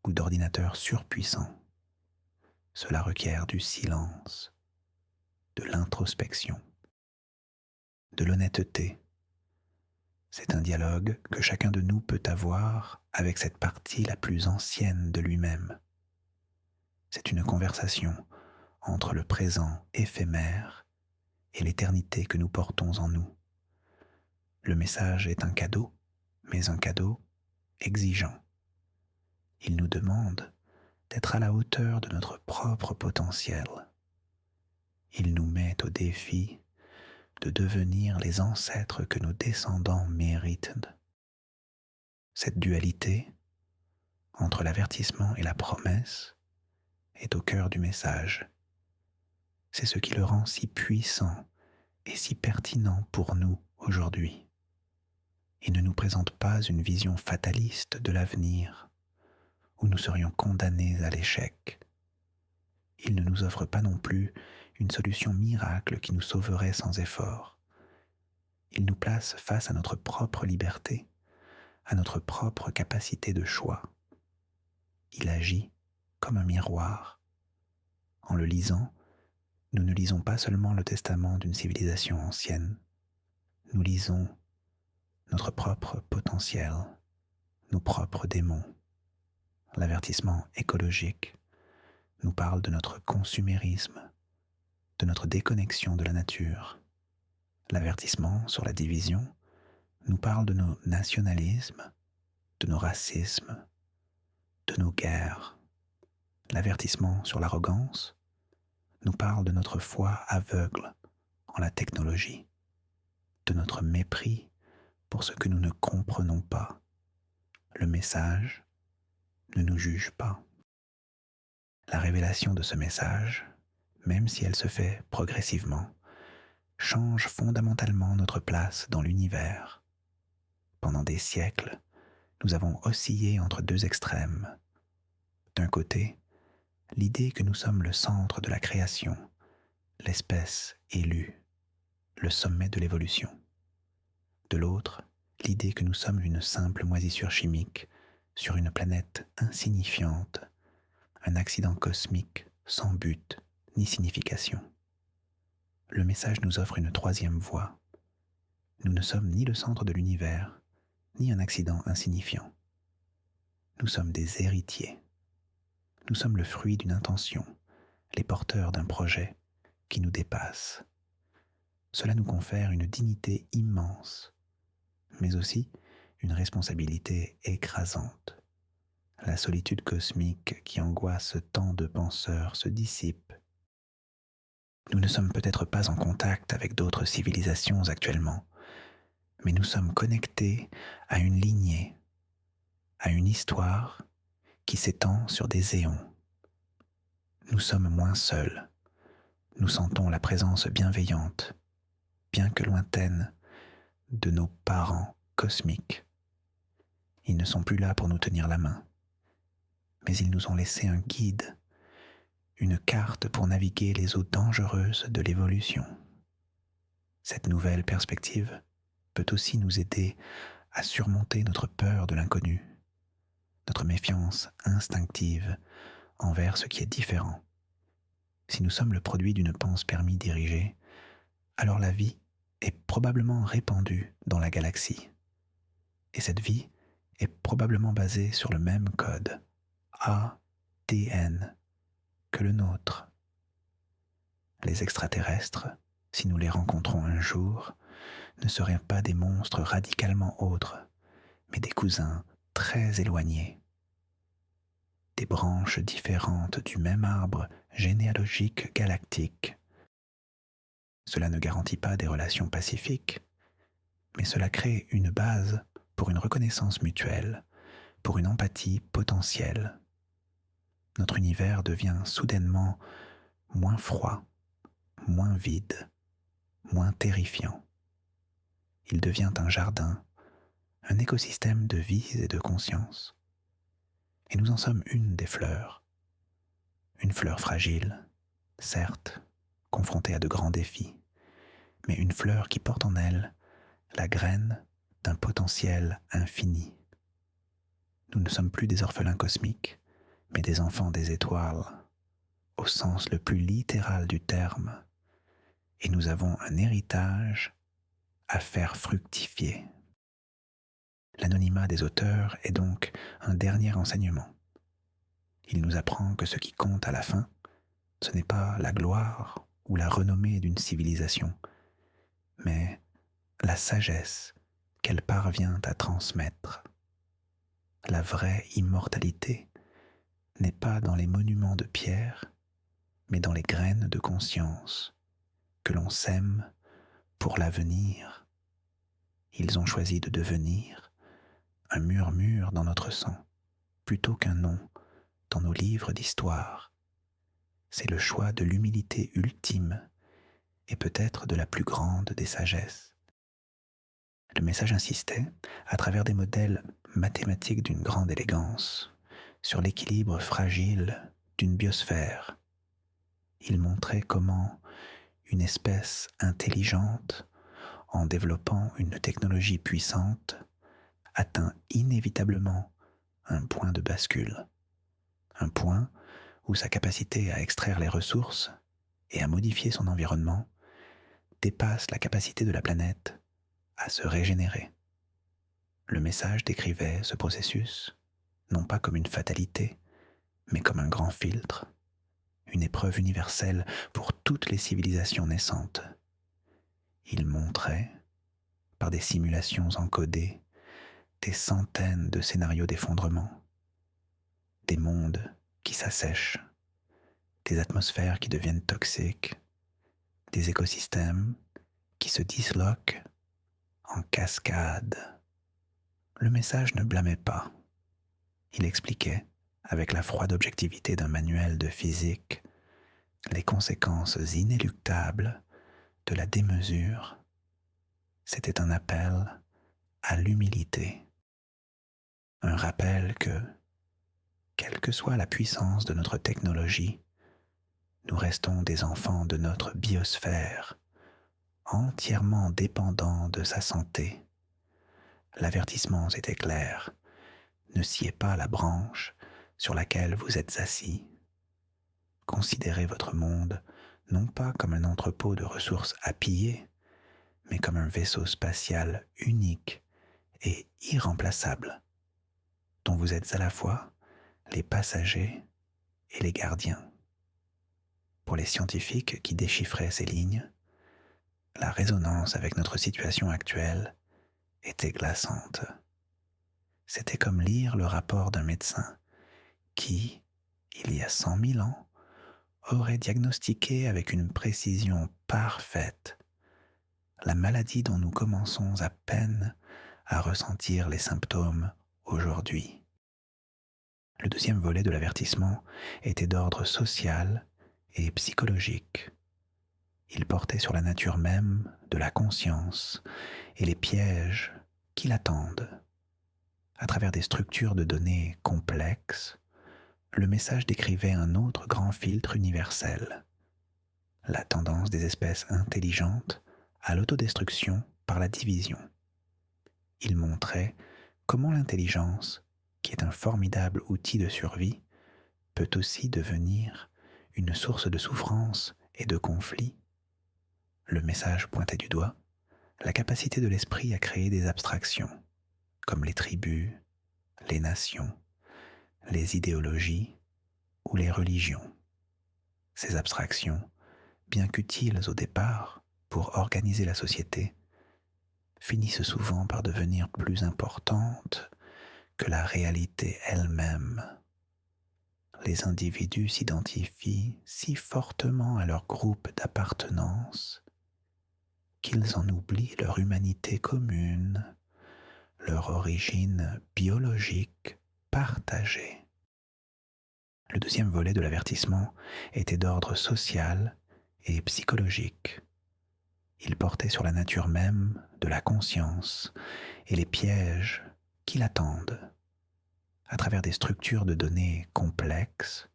ou d'ordinateurs surpuissants. Cela requiert du silence, de l'introspection, de l'honnêteté. C'est un dialogue que chacun de nous peut avoir avec cette partie la plus ancienne de lui-même. C'est une conversation entre le présent éphémère et l'éternité que nous portons en nous. Le message est un cadeau, mais un cadeau exigeant. Il nous demande d'être à la hauteur de notre propre potentiel. Il nous met au défi de devenir les ancêtres que nos descendants méritent. Cette dualité entre l'avertissement et la promesse est au cœur du message. C'est ce qui le rend si puissant et si pertinent pour nous aujourd'hui. Il ne nous présente pas une vision fataliste de l'avenir où nous serions condamnés à l'échec. Il ne nous offre pas non plus une solution miracle qui nous sauverait sans effort. Il nous place face à notre propre liberté, à notre propre capacité de choix. Il agit comme un miroir. En le lisant, nous ne lisons pas seulement le testament d'une civilisation ancienne, nous lisons notre propre potentiel, nos propres démons. L'avertissement écologique nous parle de notre consumérisme, de notre déconnexion de la nature. L'avertissement sur la division nous parle de nos nationalismes, de nos racismes, de nos guerres. L'avertissement sur l'arrogance nous parle de notre foi aveugle en la technologie, de notre mépris pour ce que nous ne comprenons pas. Le message ne nous juge pas. La révélation de ce message, même si elle se fait progressivement, change fondamentalement notre place dans l'univers. Pendant des siècles, nous avons oscillé entre deux extrêmes. D'un côté, l'idée que nous sommes le centre de la création, l'espèce élue, le sommet de l'évolution. De l'autre, l'idée que nous sommes une simple moisissure chimique sur une planète insignifiante, un accident cosmique sans but ni signification. Le message nous offre une troisième voie. Nous ne sommes ni le centre de l'univers, ni un accident insignifiant. Nous sommes des héritiers. Nous sommes le fruit d'une intention, les porteurs d'un projet qui nous dépasse. Cela nous confère une dignité immense, mais aussi une responsabilité écrasante. La solitude cosmique qui angoisse tant de penseurs se dissipe. Nous ne sommes peut-être pas en contact avec d'autres civilisations actuellement, mais nous sommes connectés à une lignée, à une histoire qui s'étend sur des éons. Nous sommes moins seuls. Nous sentons la présence bienveillante, bien que lointaine, de nos parents cosmiques. Ils ne sont plus là pour nous tenir la main, mais ils nous ont laissé un guide, une carte pour naviguer les eaux dangereuses de l'évolution. Cette nouvelle perspective peut aussi nous aider à surmonter notre peur de l'inconnu, notre méfiance instinctive envers ce qui est différent. Si nous sommes le produit d'une panspermie dirigée, alors la vie est probablement répandue dans la galaxie. Et cette vie est probablement basée sur le même code, ADN, que le nôtre. Les extraterrestres, si nous les rencontrons un jour, ne seraient pas des monstres radicalement autres, mais des cousins très éloignés. Des branches différentes du même arbre généalogique galactique. Cela ne garantit pas des relations pacifiques, mais cela crée une base pour une reconnaissance mutuelle, pour une empathie potentielle. Notre univers devient soudainement moins froid, moins vide, moins terrifiant. Il devient un jardin, un écosystème de vie et de conscience. Et nous en sommes une des fleurs. Une fleur fragile, certes, confrontée à de grands défis, mais une fleur qui porte en elle la graine d'un potentiel infini. Nous ne sommes plus des orphelins cosmiques, mais des enfants des étoiles, au sens le plus littéral du terme, et nous avons un héritage à faire fructifier. L'anonymat des auteurs est donc un dernier enseignement. Il nous apprend que ce qui compte à la fin, ce n'est pas la gloire ou la renommée d'une civilisation, mais la sagesse qu'elle parvient à transmettre. La vraie immortalité n'est pas dans les monuments de pierre, mais dans les graines de conscience que l'on sème pour l'avenir. Ils ont choisi de devenir un murmure dans notre sang, plutôt qu'un nom dans nos livres d'histoire. C'est le choix de l'humilité ultime et peut-être de la plus grande des sagesses. Le message insistait, à travers des modèles mathématiques d'une grande élégance, sur l'équilibre fragile d'une biosphère. Il montrait comment une espèce intelligente, en développant une technologie puissante, atteint inévitablement un point de bascule, un point où sa capacité à extraire les ressources et à modifier son environnement dépasse la capacité de la planète à se régénérer. Le message décrivait ce processus non pas comme une fatalité, mais comme un grand filtre, une épreuve universelle pour toutes les civilisations naissantes. Il montrait, par des simulations encodées, des centaines de scénarios d'effondrement, des mondes qui s'assèchent, des atmosphères qui deviennent toxiques, des écosystèmes qui se disloquent en cascade. Le message ne blâmait pas. Il expliquait, avec la froide objectivité d'un manuel de physique, les conséquences inéluctables de la démesure. C'était un appel à l'humilité. Un rappel que, quelle que soit la puissance de notre technologie, nous restons des enfants de notre biosphère, entièrement dépendants de sa santé. L'avertissement était clair. Ne sciez pas la branche sur laquelle vous êtes assis. Considérez votre monde non pas comme un entrepôt de ressources à piller, mais comme un vaisseau spatial unique et irremplaçable, dont vous êtes à la fois les passagers et les gardiens. Pour les scientifiques qui déchiffraient ces lignes, la résonance avec notre situation actuelle était glaçante. C'était comme lire le rapport d'un médecin qui, il y a 100 000 ans, aurait diagnostiqué avec une précision parfaite la maladie dont nous commençons à peine à ressentir les symptômes aujourd'hui. Le deuxième volet de l'avertissement était d'ordre social et psychologique. Il portait sur la nature même de la conscience et les pièges qui l'attendent. À travers des structures de données complexes, le message décrivait un autre grand filtre universel, la tendance des espèces intelligentes à l'autodestruction par la division. Il montrait comment l'intelligence, qui est un formidable outil de survie, peut aussi devenir une source de souffrance et de conflit. Le message pointait du doigt la capacité de l'esprit à créer des abstractions, comme les tribus, les nations, les idéologies ou les religions. Ces abstractions, bien qu'utiles au départ pour organiser la société, finissent souvent par devenir plus importantes que la réalité elle-même. Les individus s'identifient si fortement à leur groupe d'appartenance qu'ils en oublient leur humanité commune, leur origine biologique partagée. Le deuxième volet de l'avertissement était d'ordre social et psychologique. Il portait sur la nature même de la conscience et les pièges qui l'attendent. À travers des structures de données complexes,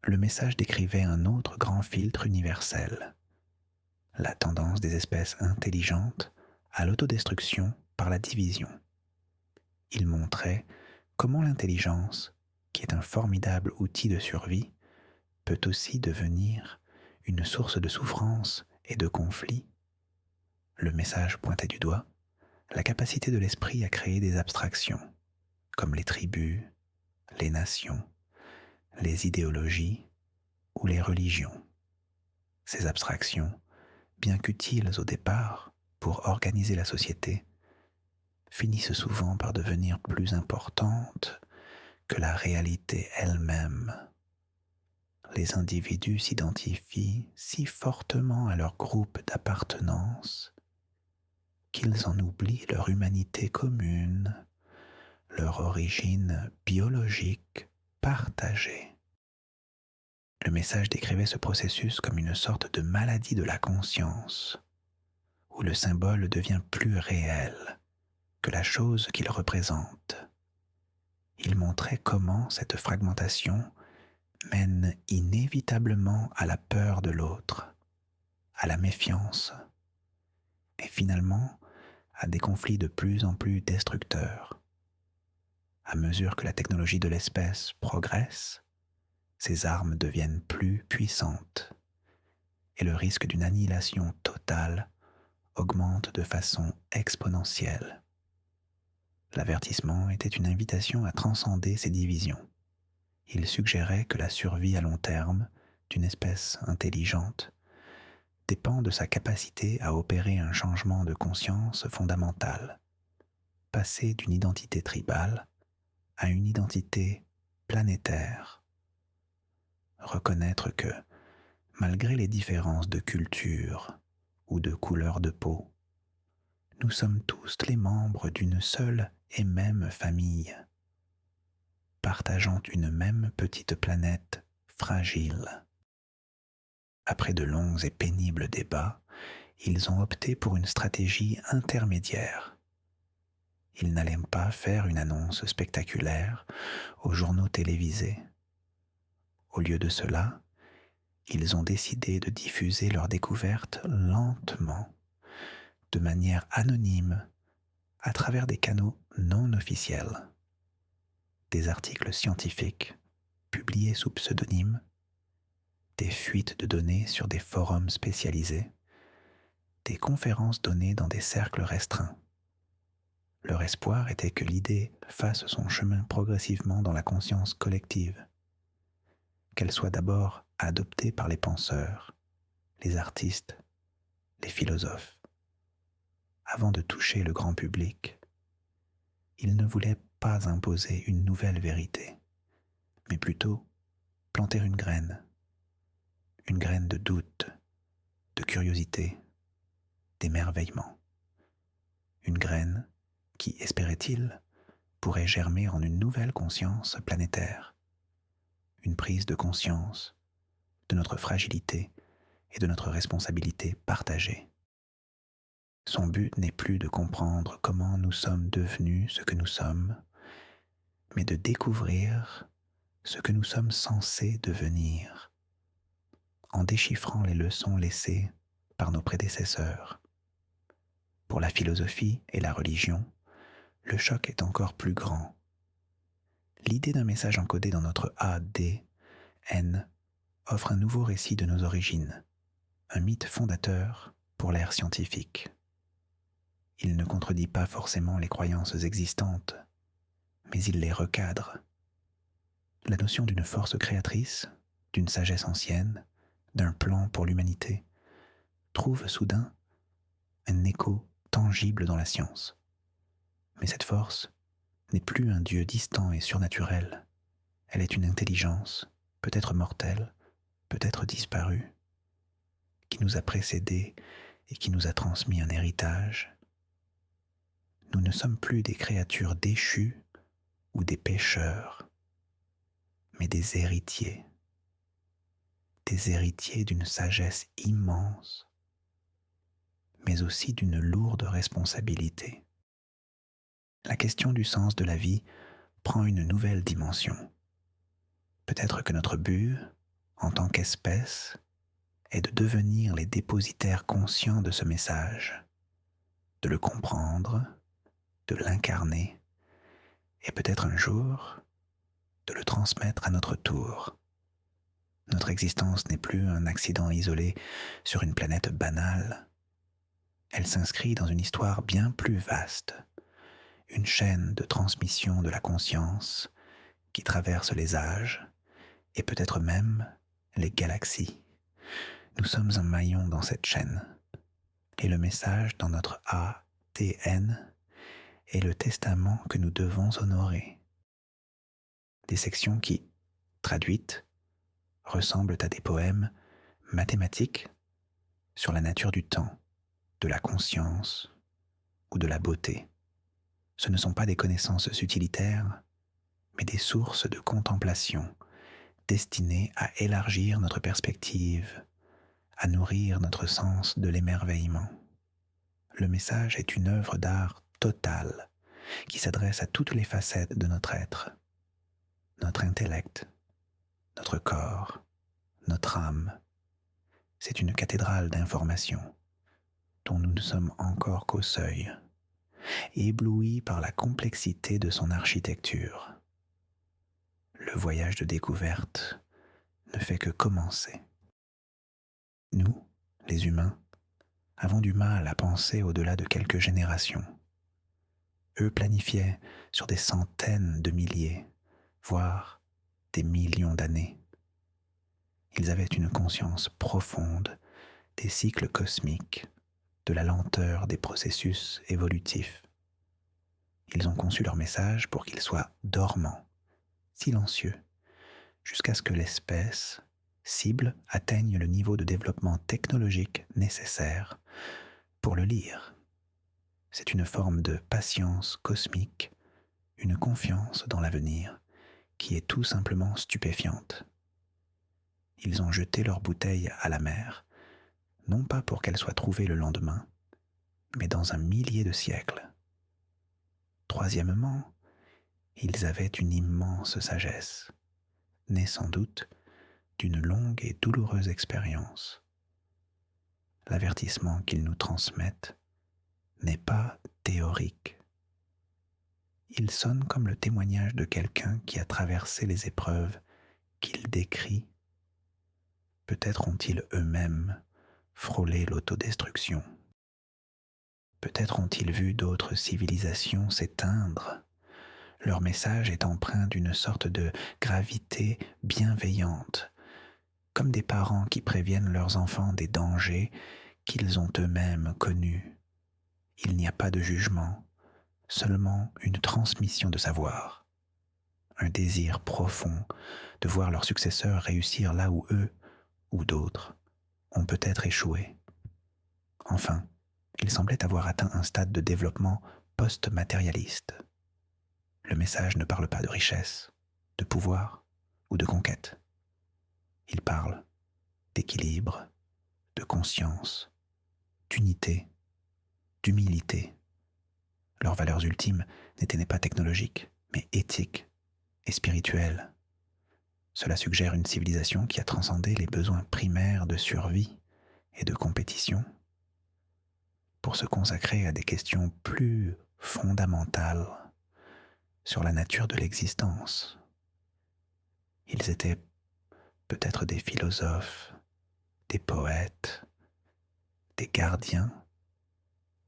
le message décrivait un autre grand filtre universel, la tendance des espèces intelligentes à l'autodestruction par la division. Il montrait comment l'intelligence, qui est un formidable outil de survie, peut aussi devenir une source de souffrance et de conflit. Le message pointait du doigt la capacité de l'esprit à créer des abstractions, comme les tribus, les nations, les idéologies ou les religions. Ces abstractions, bien qu'utiles au départ pour organiser la société, finissent souvent par devenir plus importantes que la réalité elle-même. Les individus s'identifient si fortement à leur groupe d'appartenance qu'ils en oublient leur humanité commune, leur origine biologique partagée. Le message décrivait ce processus comme une sorte de maladie de la conscience, où le symbole devient plus réel que la chose qu'il représente. Il montrait comment cette fragmentation mène inévitablement à la peur de l'autre, à la méfiance, et finalement à des conflits de plus en plus destructeurs. À mesure que la technologie de l'espèce progresse, ces armes deviennent plus puissantes et le risque d'une annihilation totale augmente de façon exponentielle. L'avertissement était une invitation à transcender ces divisions. Il suggérait que la survie à long terme d'une espèce intelligente dépend de sa capacité à opérer un changement de conscience fondamental, passer d'une identité tribale à une identité planétaire. Reconnaître que, malgré les différences de culture ou de couleur de peau, nous sommes tous les membres d'une seule et même famille, partageant une même petite planète fragile. Après de longs et pénibles débats, ils ont opté pour une stratégie intermédiaire. Ils n'allaient pas faire une annonce spectaculaire aux journaux télévisés. Au lieu de cela, ils ont décidé de diffuser leurs découvertes lentement, de manière anonyme, à travers des canaux non officiels. Des articles scientifiques publiés sous pseudonyme, des fuites de données sur des forums spécialisés, des conférences données dans des cercles restreints. Leur espoir était que l'idée fasse son chemin progressivement dans la conscience collective, qu'elle soit d'abord adoptée par les penseurs, les artistes, les philosophes. Avant de toucher le grand public, ils ne voulaient pas imposer une nouvelle vérité, mais plutôt planter une graine de doute, de curiosité, d'émerveillement. Une graine qui, espérait-il, pourrait germer en une nouvelle conscience planétaire, une prise de conscience de notre fragilité et de notre responsabilité partagée. Son but n'est plus de comprendre comment nous sommes devenus ce que nous sommes, mais de découvrir ce que nous sommes censés devenir, en déchiffrant les leçons laissées par nos prédécesseurs. Pour la philosophie et la religion, le choc est encore plus grand. L'idée d'un message encodé dans notre ADN offre un nouveau récit de nos origines, un mythe fondateur pour l'ère scientifique. Il ne contredit pas forcément les croyances existantes, mais il les recadre. La notion d'une force créatrice, d'une sagesse ancienne, d'un plan pour l'humanité, trouve soudain un écho tangible dans la science. Mais cette force n'est plus un Dieu distant et surnaturel. Elle est une intelligence, peut-être mortelle, peut-être disparue, qui nous a précédés et qui nous a transmis un héritage. Nous ne sommes plus des créatures déchues ou des pécheurs, mais des héritiers d'une sagesse immense, mais aussi d'une lourde responsabilité. La question du sens de la vie prend une nouvelle dimension. Peut-être que notre but, en tant qu'espèce, est de devenir les dépositaires conscients de ce message, de le comprendre, de l'incarner et peut-être un jour de le transmettre à notre tour. Notre existence n'est plus un accident isolé sur une planète banale. Elle s'inscrit dans une histoire bien plus vaste, une chaîne de transmission de la conscience qui traverse les âges et peut-être même les galaxies. Nous sommes un maillon dans cette chaîne et le message dans notre ADN est le testament que nous devons honorer. Des sections qui, traduites, ressemblent à des poèmes mathématiques sur la nature du temps, de la conscience ou de la beauté. Ce ne sont pas des connaissances utilitaires, mais des sources de contemplation destinées à élargir notre perspective, à nourrir notre sens de l'émerveillement. Le message est une œuvre d'art totale qui s'adresse à toutes les facettes de notre être, notre intellect, notre corps, notre âme. C'est une cathédrale d'informations dont nous ne sommes encore qu'au seuil, éblouis par la complexité de son architecture. Le voyage de découverte ne fait que commencer. Nous, les humains, avons du mal à penser au-delà de quelques générations. Eux planifiaient sur des centaines de milliers, voire des millions d'années. Ils avaient une conscience profonde des cycles cosmiques, de la lenteur des processus évolutifs. Ils ont conçu leur message pour qu'il soit dormant, silencieux, jusqu'à ce que l'espèce cible atteigne le niveau de développement technologique nécessaire pour le lire. C'est une forme de patience cosmique, une confiance dans l'avenir qui est tout simplement stupéfiante. Ils ont jeté leur bouteille à la mer, non pas pour qu'elle soit trouvée le lendemain, mais dans un millier de siècles. Troisièmement, ils avaient une immense sagesse, née sans doute d'une longue et douloureuse expérience. L'avertissement qu'ils nous transmettent n'est pas théorique. Il sonne comme le témoignage de quelqu'un qui a traversé les épreuves qu'il décrit. Peut-être ont-ils eux-mêmes frôlé l'autodestruction. Peut-être ont-ils vu d'autres civilisations s'éteindre. Leur message est empreint d'une sorte de gravité bienveillante, comme des parents qui préviennent leurs enfants des dangers qu'ils ont eux-mêmes connus. Il n'y a pas de jugement, seulement une transmission de savoir, un désir profond de voir leurs successeurs réussir là où eux, ou d'autres, ont peut-être échoué. Enfin, ils semblaient avoir atteint un stade de développement post-matérialiste. Le message ne parle pas de richesse, de pouvoir ou de conquête. Il parle d'équilibre, de conscience, d'unité, d'humilité. Leurs valeurs ultimes n'étaient pas technologiques, mais éthiques et spirituelles. Cela suggère une civilisation qui a transcendé les besoins primaires de survie et de compétition pour se consacrer à des questions plus fondamentales sur la nature de l'existence. Ils étaient peut-être des philosophes, des poètes, des gardiens,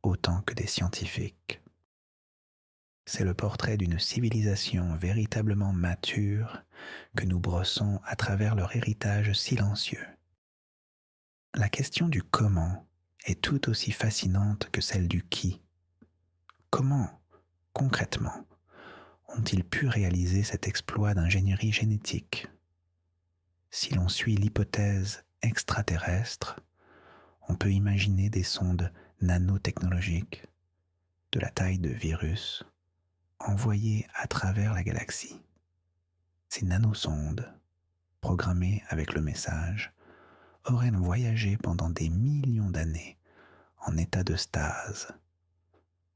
autant que des scientifiques. C'est le portrait d'une civilisation véritablement mature que nous brossons à travers leur héritage silencieux. La question du comment est tout aussi fascinante que celle du qui. Comment, concrètement, ont-ils pu réaliser cet exploit d'ingénierie génétique? Si l'on suit l'hypothèse extraterrestre, on peut imaginer des sondes nanotechnologiques de la taille de virus envoyées à travers la galaxie. Ces nanosondes, programmées avec le message, auraient voyagé pendant des millions d'années en état de stase,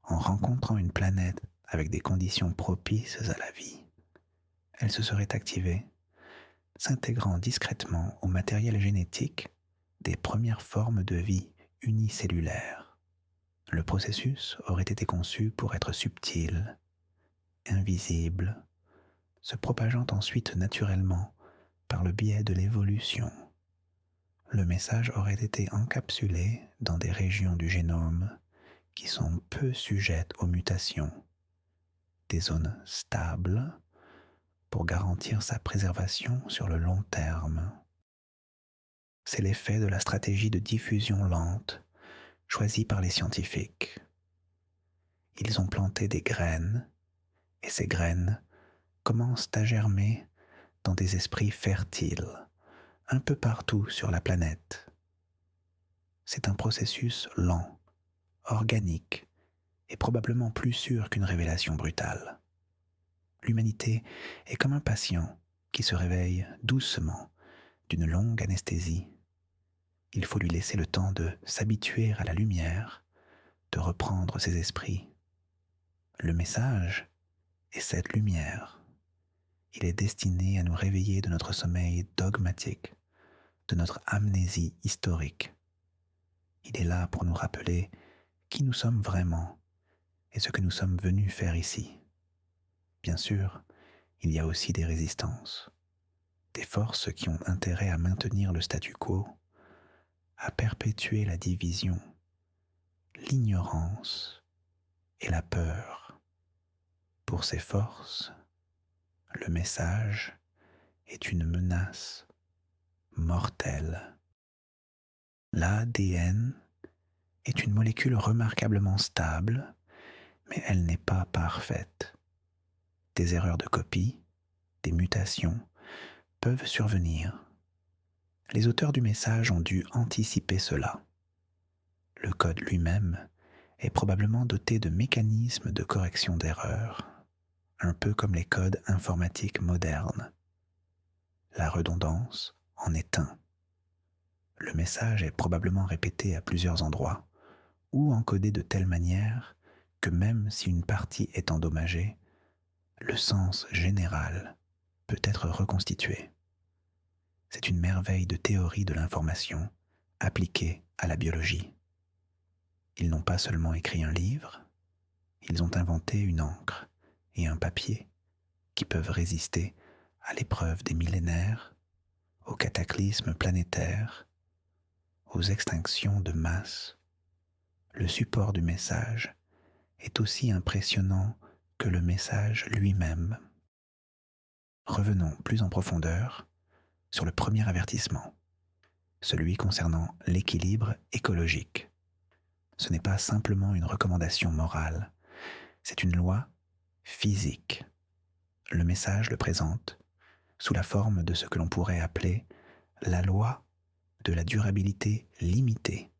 en rencontrant une planète avec des conditions propices à la vie. Elles se seraient activées, s'intégrant discrètement au matériel génétique des premières formes de vie unicellulaires. Le processus aurait été conçu pour être subtil, invisible, se propageant ensuite naturellement par le biais de l'évolution. Le message aurait été encapsulé dans des régions du génome qui sont peu sujettes aux mutations, des zones stables pour garantir sa préservation sur le long terme. C'est l'effet de la stratégie de diffusion lente choisie par les scientifiques. Ils ont planté des graines, et ces graines commencent à germer dans des esprits fertiles, un peu partout sur la planète. C'est un processus lent, organique, et probablement plus sûr qu'une révélation brutale. L'humanité est comme un patient qui se réveille doucement d'une longue anesthésie. Il faut lui laisser le temps de s'habituer à la lumière, de reprendre ses esprits. Le message est cette lumière. Il est destiné à nous réveiller de notre sommeil dogmatique, de notre amnésie historique. Il est là pour nous rappeler qui nous sommes vraiment et ce que nous sommes venus faire ici. Bien sûr, il y a aussi des résistances, des forces qui ont intérêt à maintenir le statu quo, à perpétuer la division, l'ignorance et la peur. Pour ces forces, le message est une menace mortelle. L'ADN est une molécule remarquablement stable, mais elle n'est pas parfaite. Des erreurs de copie, des mutations peuvent survenir. Les auteurs du message ont dû anticiper cela. Le code lui-même est probablement doté de mécanismes de correction d'erreurs, un peu comme les codes informatiques modernes. La redondance en est un. Le message est probablement répété à plusieurs endroits ou encodé de telle manière que même si une partie est endommagée, le sens général peut être reconstitué. C'est une merveille de théorie de l'information appliquée à la biologie. Ils n'ont pas seulement écrit un livre, ils ont inventé une encre et un papier qui peuvent résister à l'épreuve des millénaires, aux cataclysmes planétaires, aux extinctions de masse. Le support du message est aussi impressionnant que le message lui-même. Revenons plus en profondeur sur le premier avertissement, celui concernant l'équilibre écologique. Ce n'est pas simplement une recommandation morale, c'est une loi physique. Le message le présente sous la forme de ce que l'on pourrait appeler la loi de la durabilité limitée.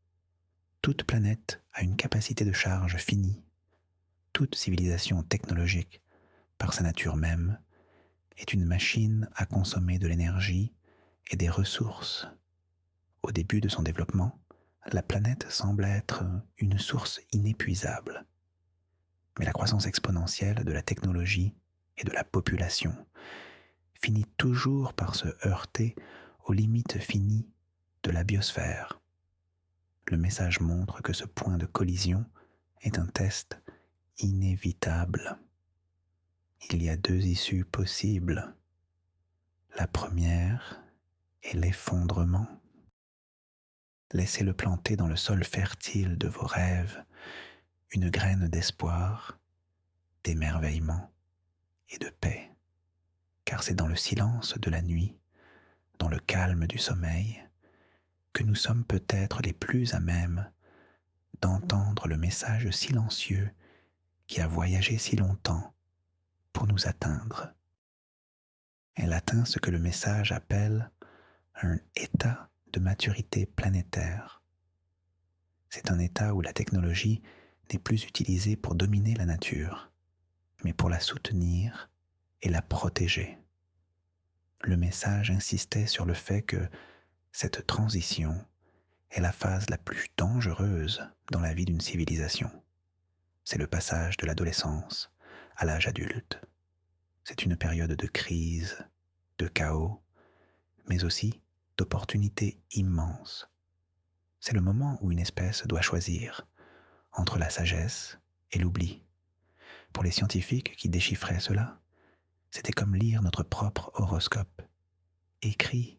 Toute planète a une capacité de charge finie. Toute civilisation technologique, par sa nature même, est une machine à consommer de l'énergie et des ressources. Au début de son développement, la planète semble être une source inépuisable. Mais la croissance exponentielle de la technologie et de la population finit toujours par se heurter aux limites finies de la biosphère. Le message montre que ce point de collision est un test inévitable. Il y a deux issues possibles. La première est l'effondrement. Laissez-le planter dans le sol fertile de vos rêves une graine d'espoir, d'émerveillement et de paix. Car c'est dans le silence de la nuit, dans le calme du sommeil, que nous sommes peut-être les plus à même d'entendre le message silencieux qui a voyagé si longtemps pour nous atteindre. Elle atteint ce que le message appelle un état de maturité planétaire. C'est un état où la technologie n'est plus utilisée pour dominer la nature, mais pour la soutenir et la protéger. Le message insistait sur le fait que cette transition est la phase la plus dangereuse dans la vie d'une civilisation. C'est le passage de l'adolescence à l'âge adulte. C'est une période de crise, de chaos, mais aussi d'opportunités immenses. C'est le moment où une espèce doit choisir entre la sagesse et l'oubli. Pour les scientifiques qui déchiffraient cela, c'était comme lire notre propre horoscope, écrit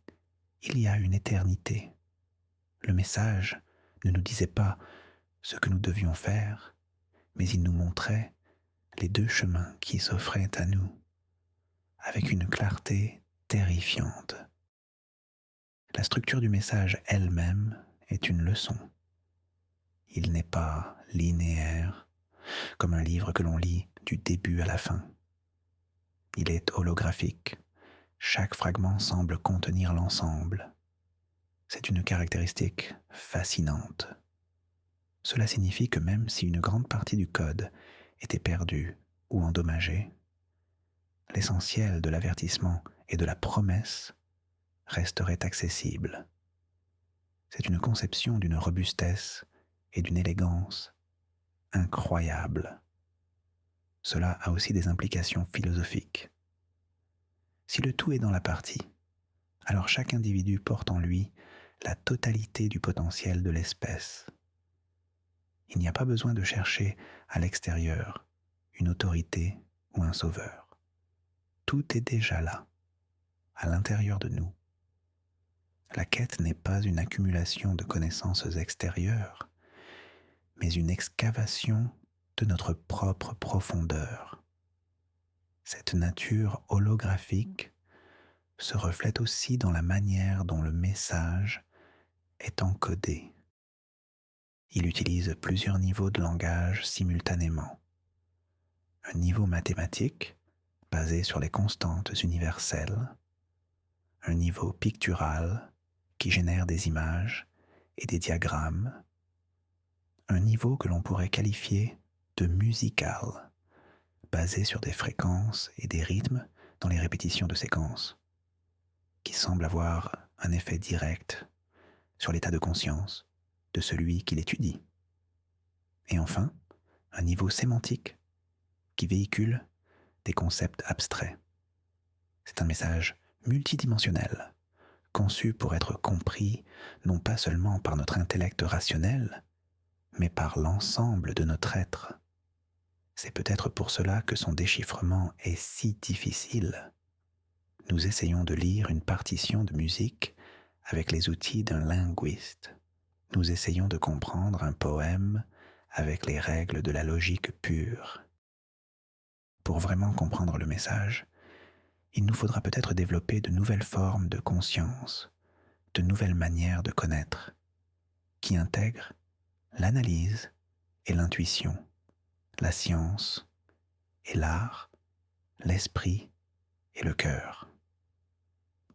il y a une éternité. Le message ne nous disait pas ce que nous devions faire, mais il nous montrait les deux chemins qui s'offraient à nous, avec une clarté terrifiante. La structure du message elle-même est une leçon. Il n'est pas linéaire, comme un livre que l'on lit du début à la fin. Il est holographique. Chaque fragment semble contenir l'ensemble. C'est une caractéristique fascinante. Cela signifie que même si une grande partie du code était perdue ou endommagée, l'essentiel de l'avertissement et de la promesse resterait accessible. C'est une conception d'une robustesse et d'une élégance incroyables. Cela a aussi des implications philosophiques. Si le tout est dans la partie, alors chaque individu porte en lui la totalité du potentiel de l'espèce. Il n'y a pas besoin de chercher à l'extérieur une autorité ou un sauveur. Tout est déjà là, à l'intérieur de nous. La quête n'est pas une accumulation de connaissances extérieures, mais une excavation de notre propre profondeur. Cette nature holographique se reflète aussi dans la manière dont le message est encodé. Il utilise plusieurs niveaux de langage simultanément. Un niveau mathématique, basé sur les constantes universelles, un niveau pictural, qui génère des images et des diagrammes, un niveau que l'on pourrait qualifier de musical, basé sur des fréquences et des rythmes dans les répétitions de séquences, qui semble avoir un effet direct sur l'état de conscience de celui qui l'étudie. Et enfin, un niveau sémantique qui véhicule des concepts abstraits. C'est un message multidimensionnel, conçu pour être compris non pas seulement par notre intellect rationnel, mais par l'ensemble de notre être. C'est peut-être pour cela que son déchiffrement est si difficile. Nous essayons de lire une partition de musique avec les outils d'un linguiste. Nous essayons de comprendre un poème avec les règles de la logique pure. Pour vraiment comprendre le message, il nous faudra peut-être développer de nouvelles formes de conscience, de nouvelles manières de connaître, qui intègrent l'analyse et l'intuition, la science et l'art, l'esprit et le cœur.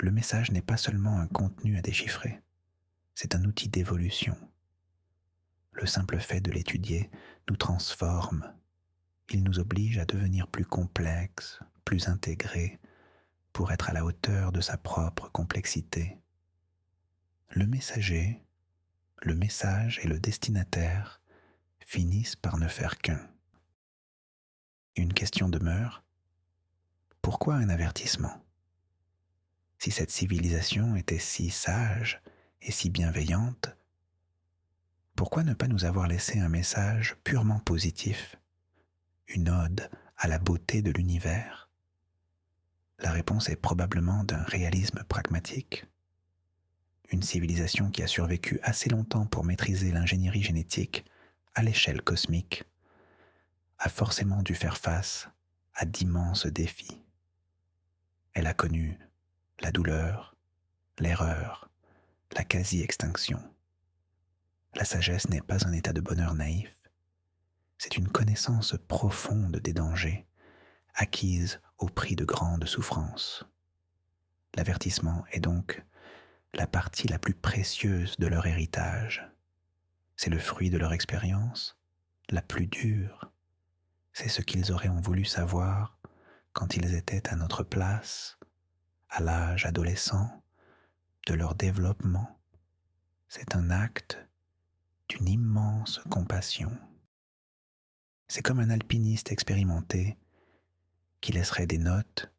Le message n'est pas seulement un contenu à déchiffrer, c'est un outil d'évolution. Le simple fait de l'étudier nous transforme. Il nous oblige à devenir plus complexes, plus intégrés, pour être à la hauteur de sa propre complexité. Le messager, le message et le destinataire finissent par ne faire qu'un. Une question demeure. Pourquoi un avertissement ? Si cette civilisation était si sage et si bienveillante, pourquoi ne pas nous avoir laissé un message purement positif, une ode à la beauté de l'univers ? La réponse est probablement d'un réalisme pragmatique. Une civilisation qui a survécu assez longtemps pour maîtriser l'ingénierie génétique à l'échelle cosmique a forcément dû faire face à d'immenses défis. Elle a connu la douleur, l'erreur, la quasi-extinction. La sagesse n'est pas un état de bonheur naïf, c'est une connaissance profonde des dangers, acquise au prix de grandes souffrances. L'avertissement est donc la partie la plus précieuse de leur héritage. C'est le fruit de leur expérience la plus dure. C'est ce qu'ils auraient voulu savoir quand ils étaient à notre place, à l'âge adolescent de leur développement. C'est un acte d'une immense compassion. C'est comme un alpiniste expérimenté qui laisserait des notes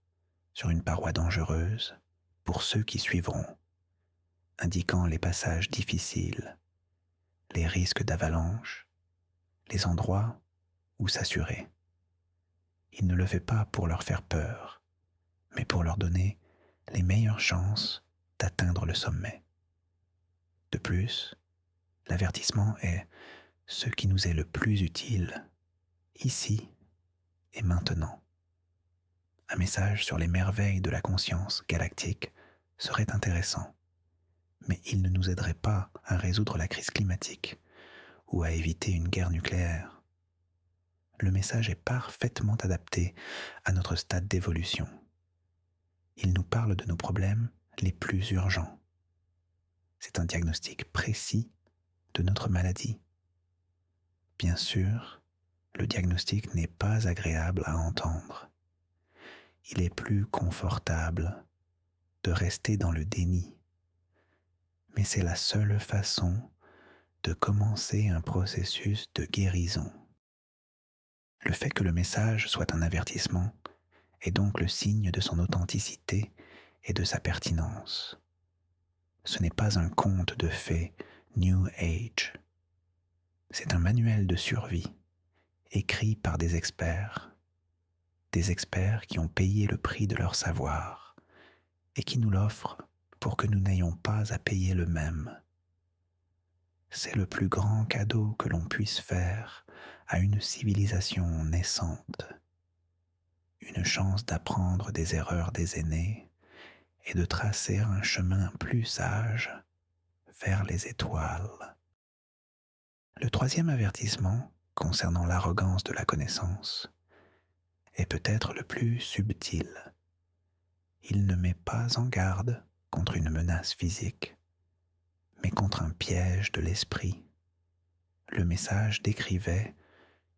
sur une paroi dangereuse pour ceux qui suivront, indiquant les passages difficiles, les risques d'avalanche, les endroits où s'assurer. Il ne le fait pas pour leur faire peur, mais pour leur donner les meilleures chances d'atteindre le sommet. De plus, l'avertissement est ce qui nous est le plus utile, ici et maintenant. Un message sur les merveilles de la conscience galactique serait intéressant, mais il ne nous aiderait pas à résoudre la crise climatique ou à éviter une guerre nucléaire. Le message est parfaitement adapté à notre stade d'évolution. Il nous parle de nos problèmes les plus urgents. C'est un diagnostic précis de notre maladie. Bien sûr, le diagnostic n'est pas agréable à entendre. Il est plus confortable de rester dans le déni. Mais c'est la seule façon de commencer un processus de guérison. Le fait que le message soit un avertissement est donc le signe de son authenticité et de sa pertinence. Ce n'est pas un conte de fées New Age. C'est un manuel de survie écrit par des experts qui ont payé le prix de leur savoir et qui nous l'offrent pour que nous n'ayons pas à payer le même. C'est le plus grand cadeau que l'on puisse faire à une civilisation naissante. Une chance d'apprendre des erreurs des aînés et de tracer un chemin plus sage vers les étoiles. Le troisième avertissement concernant l'arrogance de la connaissance est peut-être le plus subtil. Il ne met pas en garde contre une menace physique, mais contre un piège de l'esprit. Le message décrivait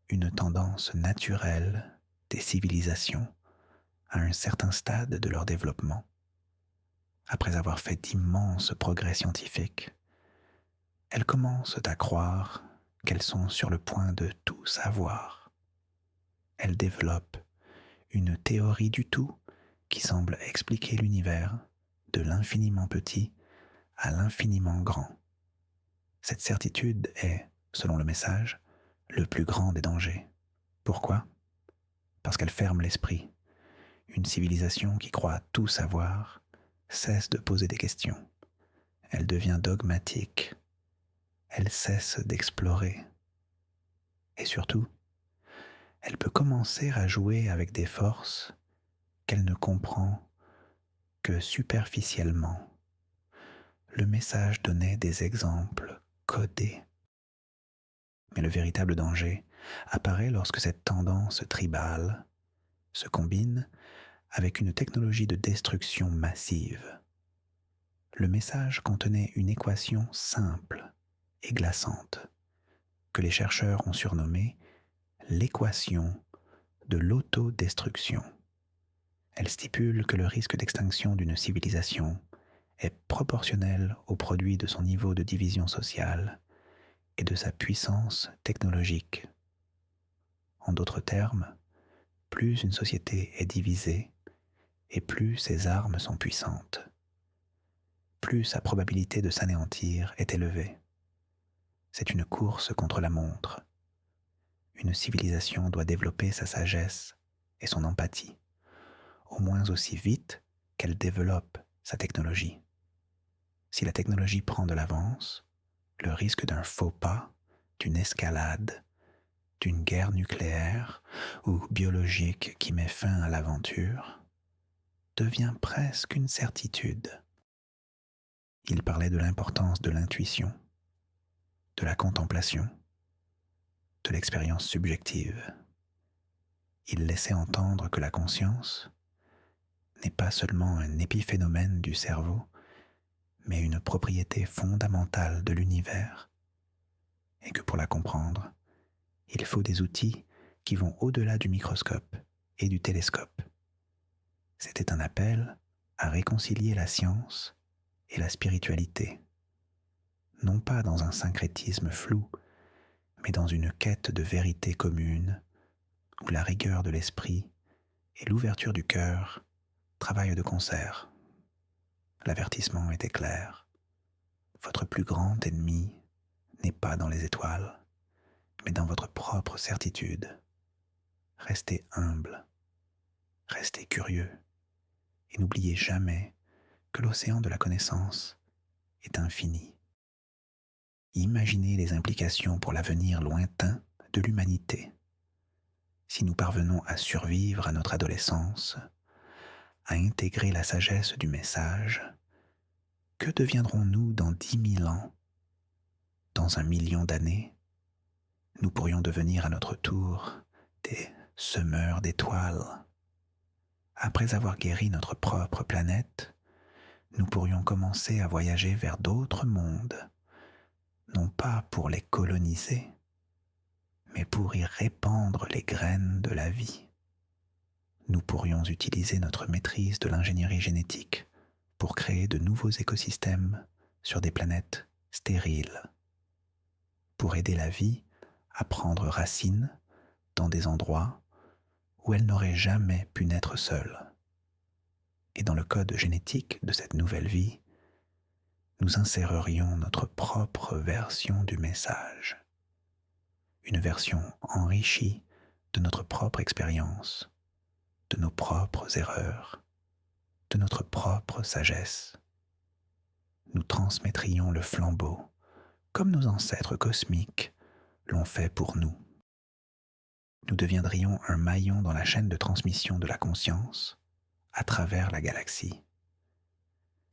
une tendance naturelle des civilisations à un certain stade de leur développement. Après avoir fait d'immenses progrès scientifiques, elles commencent à croire qu'elles sont sur le point de tout savoir. Elles développent une théorie du tout qui semble expliquer l'univers de l'infiniment petit à l'infiniment grand. Cette certitude est, selon le message, le plus grand des dangers. Pourquoi ? Parce qu'elle ferme l'esprit. Une civilisation qui croit tout savoir cesse de poser des questions. Elle devient dogmatique. Elle cesse d'explorer. Et surtout, elle peut commencer à jouer avec des forces qu'elle ne comprend que superficiellement. Le message donnait des exemples codés. Mais le véritable danger apparaît lorsque cette tendance tribale se combine avec une technologie de destruction massive. Le message contenait une équation simple et glaçante que les chercheurs ont surnommée l'équation de l'autodestruction. Elle stipule que le risque d'extinction d'une civilisation est proportionnel au produit de son niveau de division sociale et de sa puissance technologique. En d'autres termes, plus une société est divisée et plus ses armes sont puissantes, plus sa probabilité de s'anéantir est élevée. C'est une course contre la montre. Une civilisation doit développer sa sagesse et son empathie, au moins aussi vite qu'elle développe sa technologie. Si la technologie prend de l'avance, le risque d'un faux pas, d'une escalade, d'une guerre nucléaire ou biologique qui met fin à l'aventure devient presque une certitude. Il parlait de l'importance de l'intuition, de la contemplation, de l'expérience subjective. Il laissait entendre que la conscience n'est pas seulement un épiphénomène du cerveau, mais une propriété fondamentale de l'univers, et que pour la comprendre, il faut des outils qui vont au-delà du microscope et du télescope. C'était un appel à réconcilier la science et la spiritualité, non pas dans un syncrétisme flou, mais dans une quête de vérité commune, où la rigueur de l'esprit et l'ouverture du cœur travaillent de concert. L'avertissement était clair. Votre plus grand ennemi n'est pas dans les étoiles, mais dans votre propre certitude. Restez humble, restez curieux, et n'oubliez jamais que l'océan de la connaissance est infini. Imaginez les implications pour l'avenir lointain de l'humanité. Si nous parvenons à survivre à notre adolescence, à intégrer la sagesse du message, que deviendrons-nous dans 10 000 ans? Dans 1 million d'années, nous pourrions devenir à notre tour des semeurs d'étoiles. Après avoir guéri notre propre planète, nous pourrions commencer à voyager vers d'autres mondes, non pas pour les coloniser, mais pour y répandre les graines de la vie. Nous pourrions utiliser notre maîtrise de l'ingénierie génétique pour créer de nouveaux écosystèmes sur des planètes stériles, pour aider la vie à prendre racine dans des endroits où elle n'aurait jamais pu naître seule. Et dans le code génétique de cette nouvelle vie, nous insérerions notre propre version du message, une version enrichie de notre propre expérience, de nos propres erreurs, de notre propre sagesse. Nous transmettrions le flambeau comme nos ancêtres cosmiques l'ont fait pour nous. Nous deviendrions un maillon dans la chaîne de transmission de la conscience à travers la galaxie.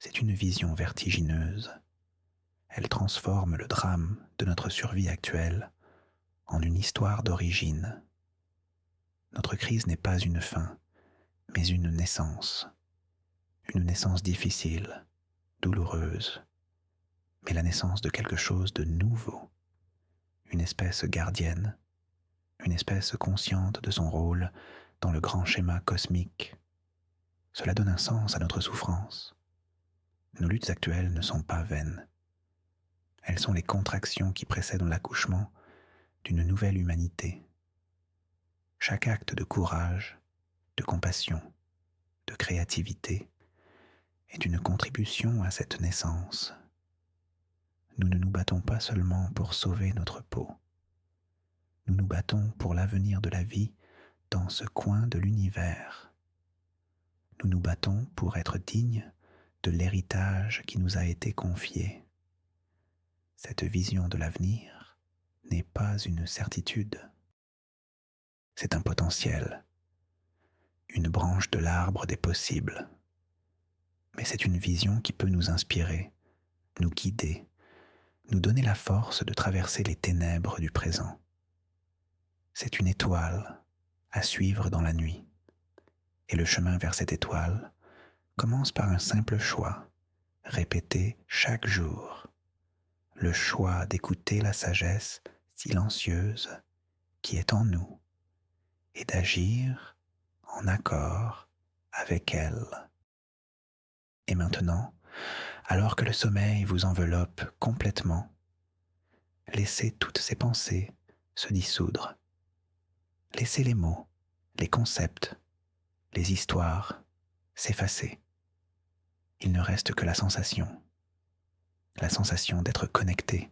C'est une vision vertigineuse. Elle transforme le drame de notre survie actuelle en une histoire d'origine. Notre crise n'est pas une fin, mais une naissance. Une naissance difficile, douloureuse, mais la naissance de quelque chose de nouveau. Une espèce gardienne, une espèce consciente de son rôle dans le grand schéma cosmique. Cela donne un sens à notre souffrance. Nos luttes actuelles ne sont pas vaines. Elles sont les contractions qui précèdent l'accouchement d'une nouvelle humanité. Chaque acte de courage, de compassion, de créativité est une contribution à cette naissance. Nous ne nous battons pas seulement pour sauver notre peau. Nous nous battons pour l'avenir de la vie dans ce coin de l'univers. Nous nous battons pour être dignes de l'héritage qui nous a été confié. Cette vision de l'avenir n'est pas une certitude. C'est un potentiel, une branche de l'arbre des possibles. Mais c'est une vision qui peut nous inspirer, nous guider, nous donner la force de traverser les ténèbres du présent. C'est une étoile à suivre dans la nuit. Et le chemin vers cette étoile commence par un simple choix, répété chaque jour. Le choix d'écouter la sagesse silencieuse qui est en nous et d'agir en accord avec elle. Et maintenant, alors que le sommeil vous enveloppe complètement, laissez toutes ces pensées se dissoudre. Laissez les mots, les concepts, les histoires s'effacer. Il ne reste que la sensation d'être connecté,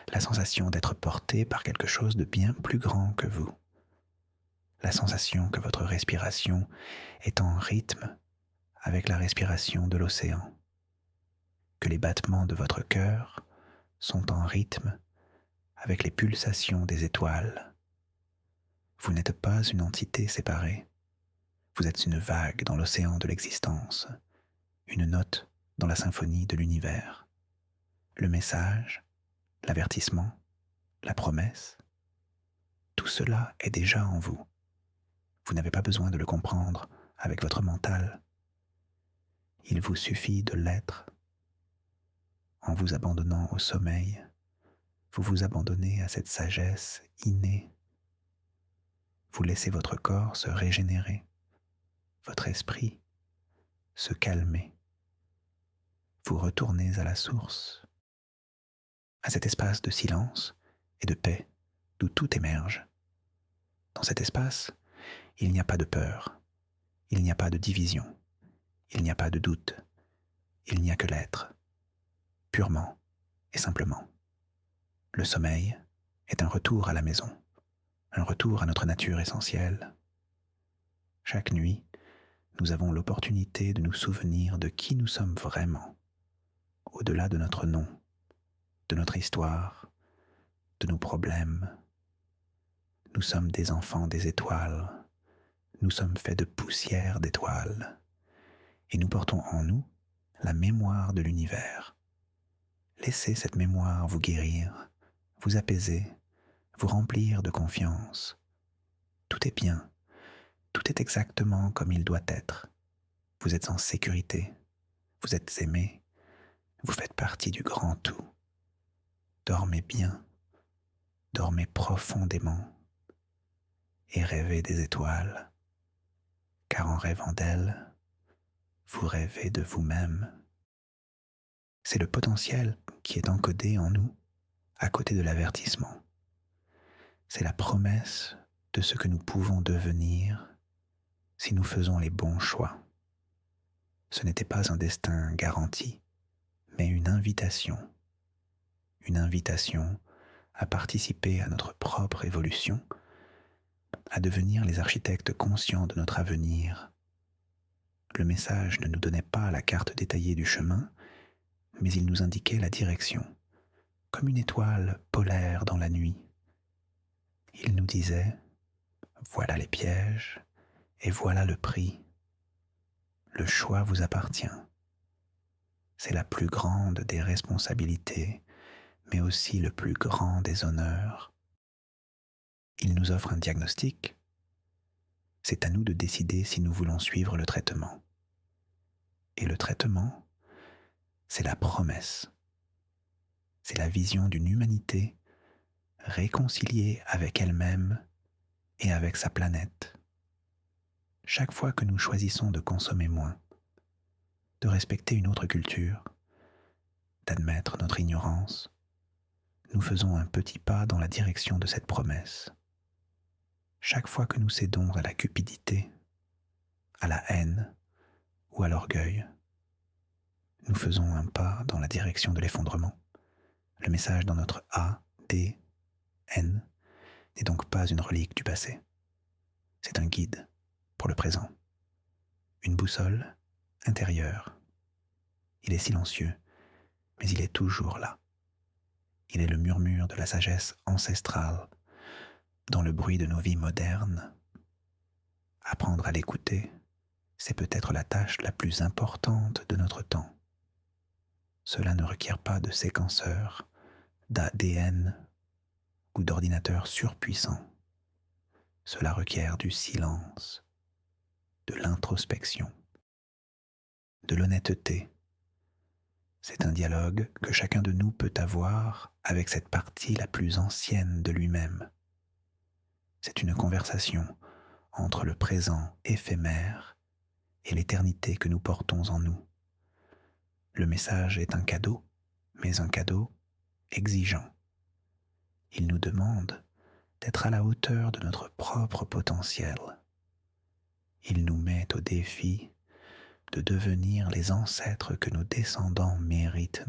la sensation d'être porté par quelque chose de bien plus grand que vous, la sensation que votre respiration est en rythme avec la respiration de l'océan, que les battements de votre cœur sont en rythme avec les pulsations des étoiles. Vous n'êtes pas une entité séparée. Vous êtes une vague dans l'océan de l'existence, une note dans la symphonie de l'univers. Le message, l'avertissement, la promesse, tout cela est déjà en vous. Vous n'avez pas besoin de le comprendre avec votre mental. Il vous suffit de l'être. En vous abandonnant au sommeil, vous vous abandonnez à cette sagesse innée. Vous laissez votre corps se régénérer, votre esprit se calmer. Vous retournez à la source, à cet espace de silence et de paix d'où tout émerge. Dans cet espace, il n'y a pas de peur, il n'y a pas de division, il n'y a pas de doute, il n'y a que l'être, purement et simplement. Le sommeil, est un retour à la maison, un retour à notre nature essentielle. Chaque nuit, nous avons l'opportunité de nous souvenir de qui nous sommes vraiment, au-delà de notre nom, de notre histoire, de nos problèmes. Nous sommes des enfants des étoiles, nous sommes faits de poussière d'étoiles, et nous portons en nous la mémoire de l'univers. Laissez cette mémoire vous guérir, vous apaiser, vous remplir de confiance. Tout est bien, tout est exactement comme il doit être. Vous êtes en sécurité, vous êtes aimé, vous faites partie du grand tout. Dormez bien, dormez profondément et rêvez des étoiles, car en rêvant d'elles, vous rêvez de vous-même. C'est le potentiel qui est encodé en nous, à côté de l'avertissement. C'est la promesse de ce que nous pouvons devenir si nous faisons les bons choix. Ce n'était pas un destin garanti, mais une invitation à participer à notre propre évolution, à devenir les architectes conscients de notre avenir. Le message ne nous donnait pas la carte détaillée du chemin, mais il nous indiquait la direction, comme une étoile polaire dans la nuit. Il nous disait « Voilà les pièges et voilà le prix. Le choix vous appartient. C'est la plus grande des responsabilités, mais aussi le plus grand des honneurs. » Il nous offre un diagnostic. C'est à nous de décider si nous voulons suivre le traitement. Et le traitement, c'est la promesse. C'est la vision d'une humanité réconciliée avec elle-même et avec sa planète. Chaque fois que nous choisissons de consommer moins, de respecter une autre culture, d'admettre notre ignorance, nous faisons un petit pas dans la direction de cette promesse. Chaque fois que nous cédons à la cupidité, à la haine ou à l'orgueil, nous faisons un pas dans la direction de l'effondrement. Le message dans notre ADN n'est donc pas une relique du passé. C'est un guide pour le présent, une boussole intérieure. Il est silencieux, mais il est toujours là. Il est le murmure de la sagesse ancestrale dans le bruit de nos vies modernes. Apprendre à l'écouter, c'est peut-être la tâche la plus importante de notre temps. Cela ne requiert pas de séquenceurs, d'ADN ou d'ordinateurs surpuissants. Cela requiert du silence, de l'introspection, de l'honnêteté. C'est un dialogue que chacun de nous peut avoir avec cette partie la plus ancienne de lui-même. C'est une conversation entre le présent éphémère et l'éternité que nous portons en nous. Le message est un cadeau, mais un cadeau exigeant. Il nous demande d'être à la hauteur de notre propre potentiel. Il nous met au défi de devenir les ancêtres que nos descendants méritent